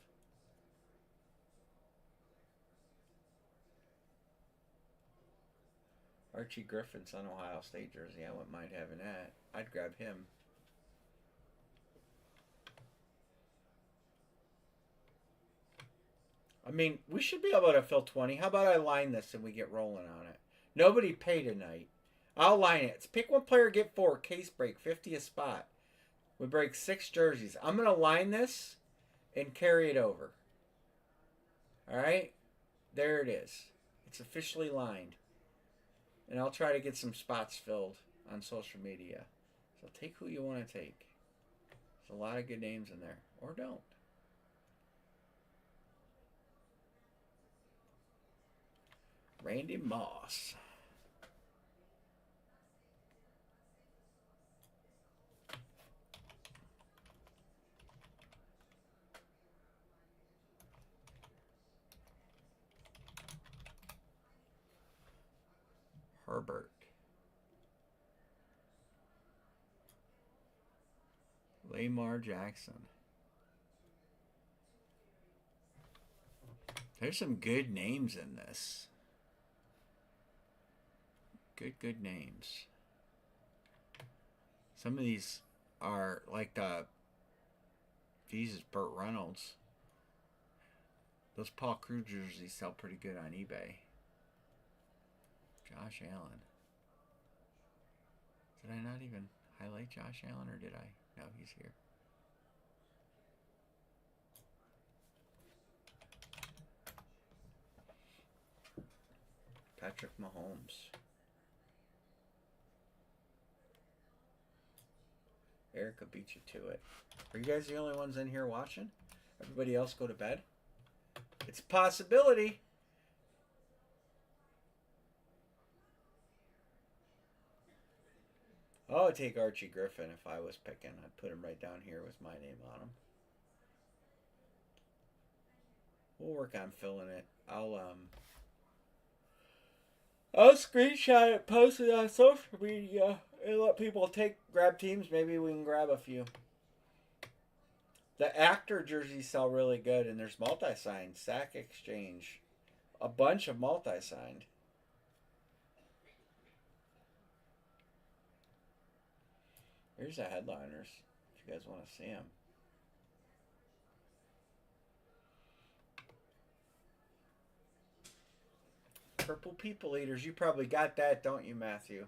Archie Griffin's on Ohio State jersey. I wouldn't mind having that. I'd grab him. I mean, we should be able to fill 20. How about I line this and we get rolling on it? Nobody pay tonight. I'll line it. It's pick one player, get four. Case break, 50 a spot. We break 6 jerseys. I'm going to line this and carry it over. All right? There it is. It's officially lined. And I'll try to get some spots filled on social media. So take who you want to take. There's a lot of good names in there. Or don't. Randy Moss. Herbert. Lamar Jackson. There's some good names in this. Good names. Some of these are like these is Burt Reynolds. Those Paul Crew jerseys sell pretty good on eBay. Josh Allen. Did I not even highlight Josh Allen, or did I? No, he's here. Patrick Mahomes. Erica beat you to it. Are you guys the only ones in here watching? Everybody else go to bed? It's a possibility. Oh, I'd take Archie Griffin if I was picking. I'd put him right down here with my name on him. We'll work on filling it. I'll screenshot it, post it on social media, and let people grab teams. Maybe we can grab a few. The actor jerseys sell really good, and there's multi-signed, Sack Exchange, a bunch of multi-signed. Here's the headliners, if you guys want to see them. Purple People Eaters, you probably got that, don't you, Matthew?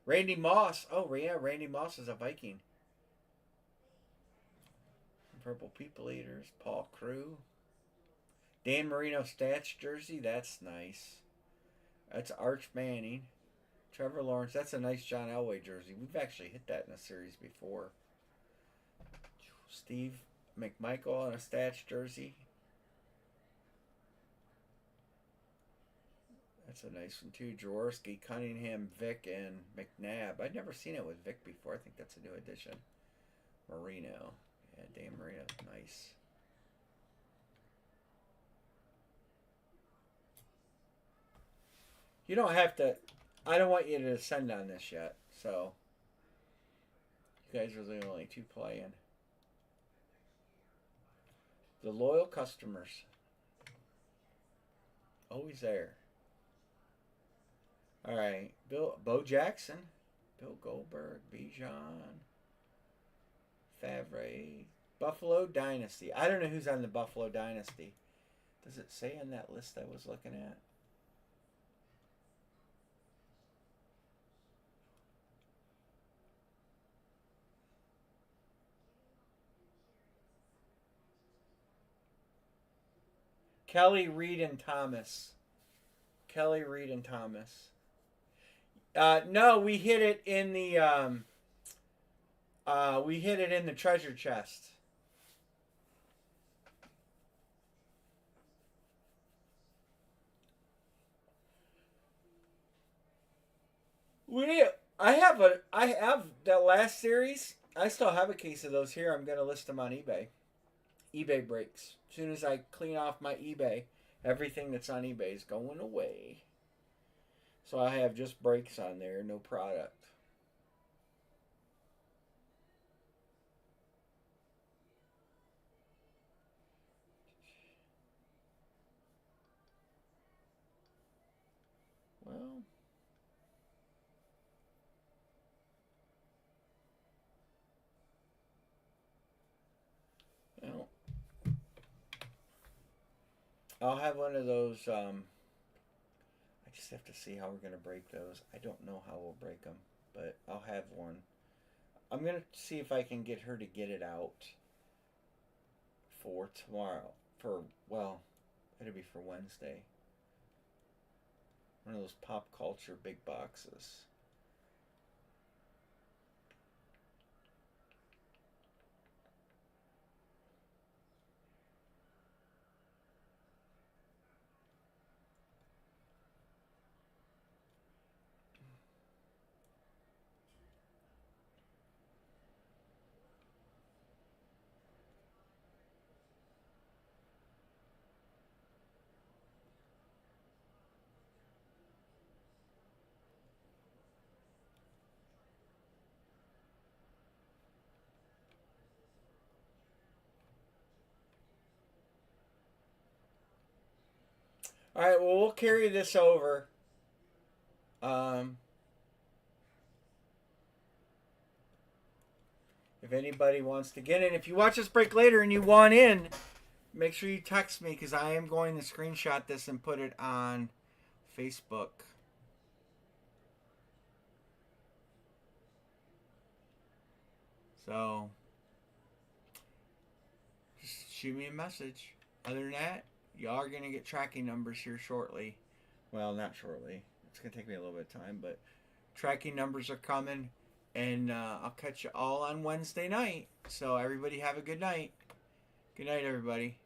Randy Moss. Oh, yeah, Randy Moss is a Viking. Purple People Eaters. Paul Crew. Dan Marino Stats jersey. That's nice. That's Arch Manning. Trevor Lawrence. That's a nice John Elway jersey. We've actually hit that in a series before. Steve McMichael on a Stats jersey. That's a nice one too. Jaworski, Cunningham, Vick, and McNabb. I'd never seen it with Vick before. I think that's a new addition. Marino. Yeah, Dan Marino. Nice. You don't have to. I don't want you to descend on this yet. So, you guys are the only two playing. The loyal customers. Always there. All right. Bo Jackson. Bill Goldberg. Bijan. Favre. Buffalo Dynasty. I don't know who's on the Buffalo Dynasty. Does it say on that list I was looking at? Kelly, Reed, and Thomas. Kelly, Reed, and Thomas. No, we hit it in the treasure chest. I have that last series. I still have a case of those here. I'm gonna list them on eBay. eBay breaks. As soon as I clean off my eBay, everything that's on eBay is going away. So I have just breaks on there, no product. Well, well, I'll have one of those. I just have to see how we're gonna break those. I don't know how we'll break them, but I'll have one. I'm gonna see if I can get her to get it out for tomorrow. It'll be for Wednesday. One of those pop culture big boxes. All right, well, we'll carry this over. If anybody wants to get in, if you watch this break later and you want in, make sure you text me because I am going to screenshot this and put it on Facebook. So, just shoot me a message. Other than that, y'all are going to get tracking numbers here shortly Well, not shortly. It's gonna take me a little bit of time, but tracking numbers are coming, and I'll catch you all on Wednesday night. So everybody have a good night. Good night, everybody.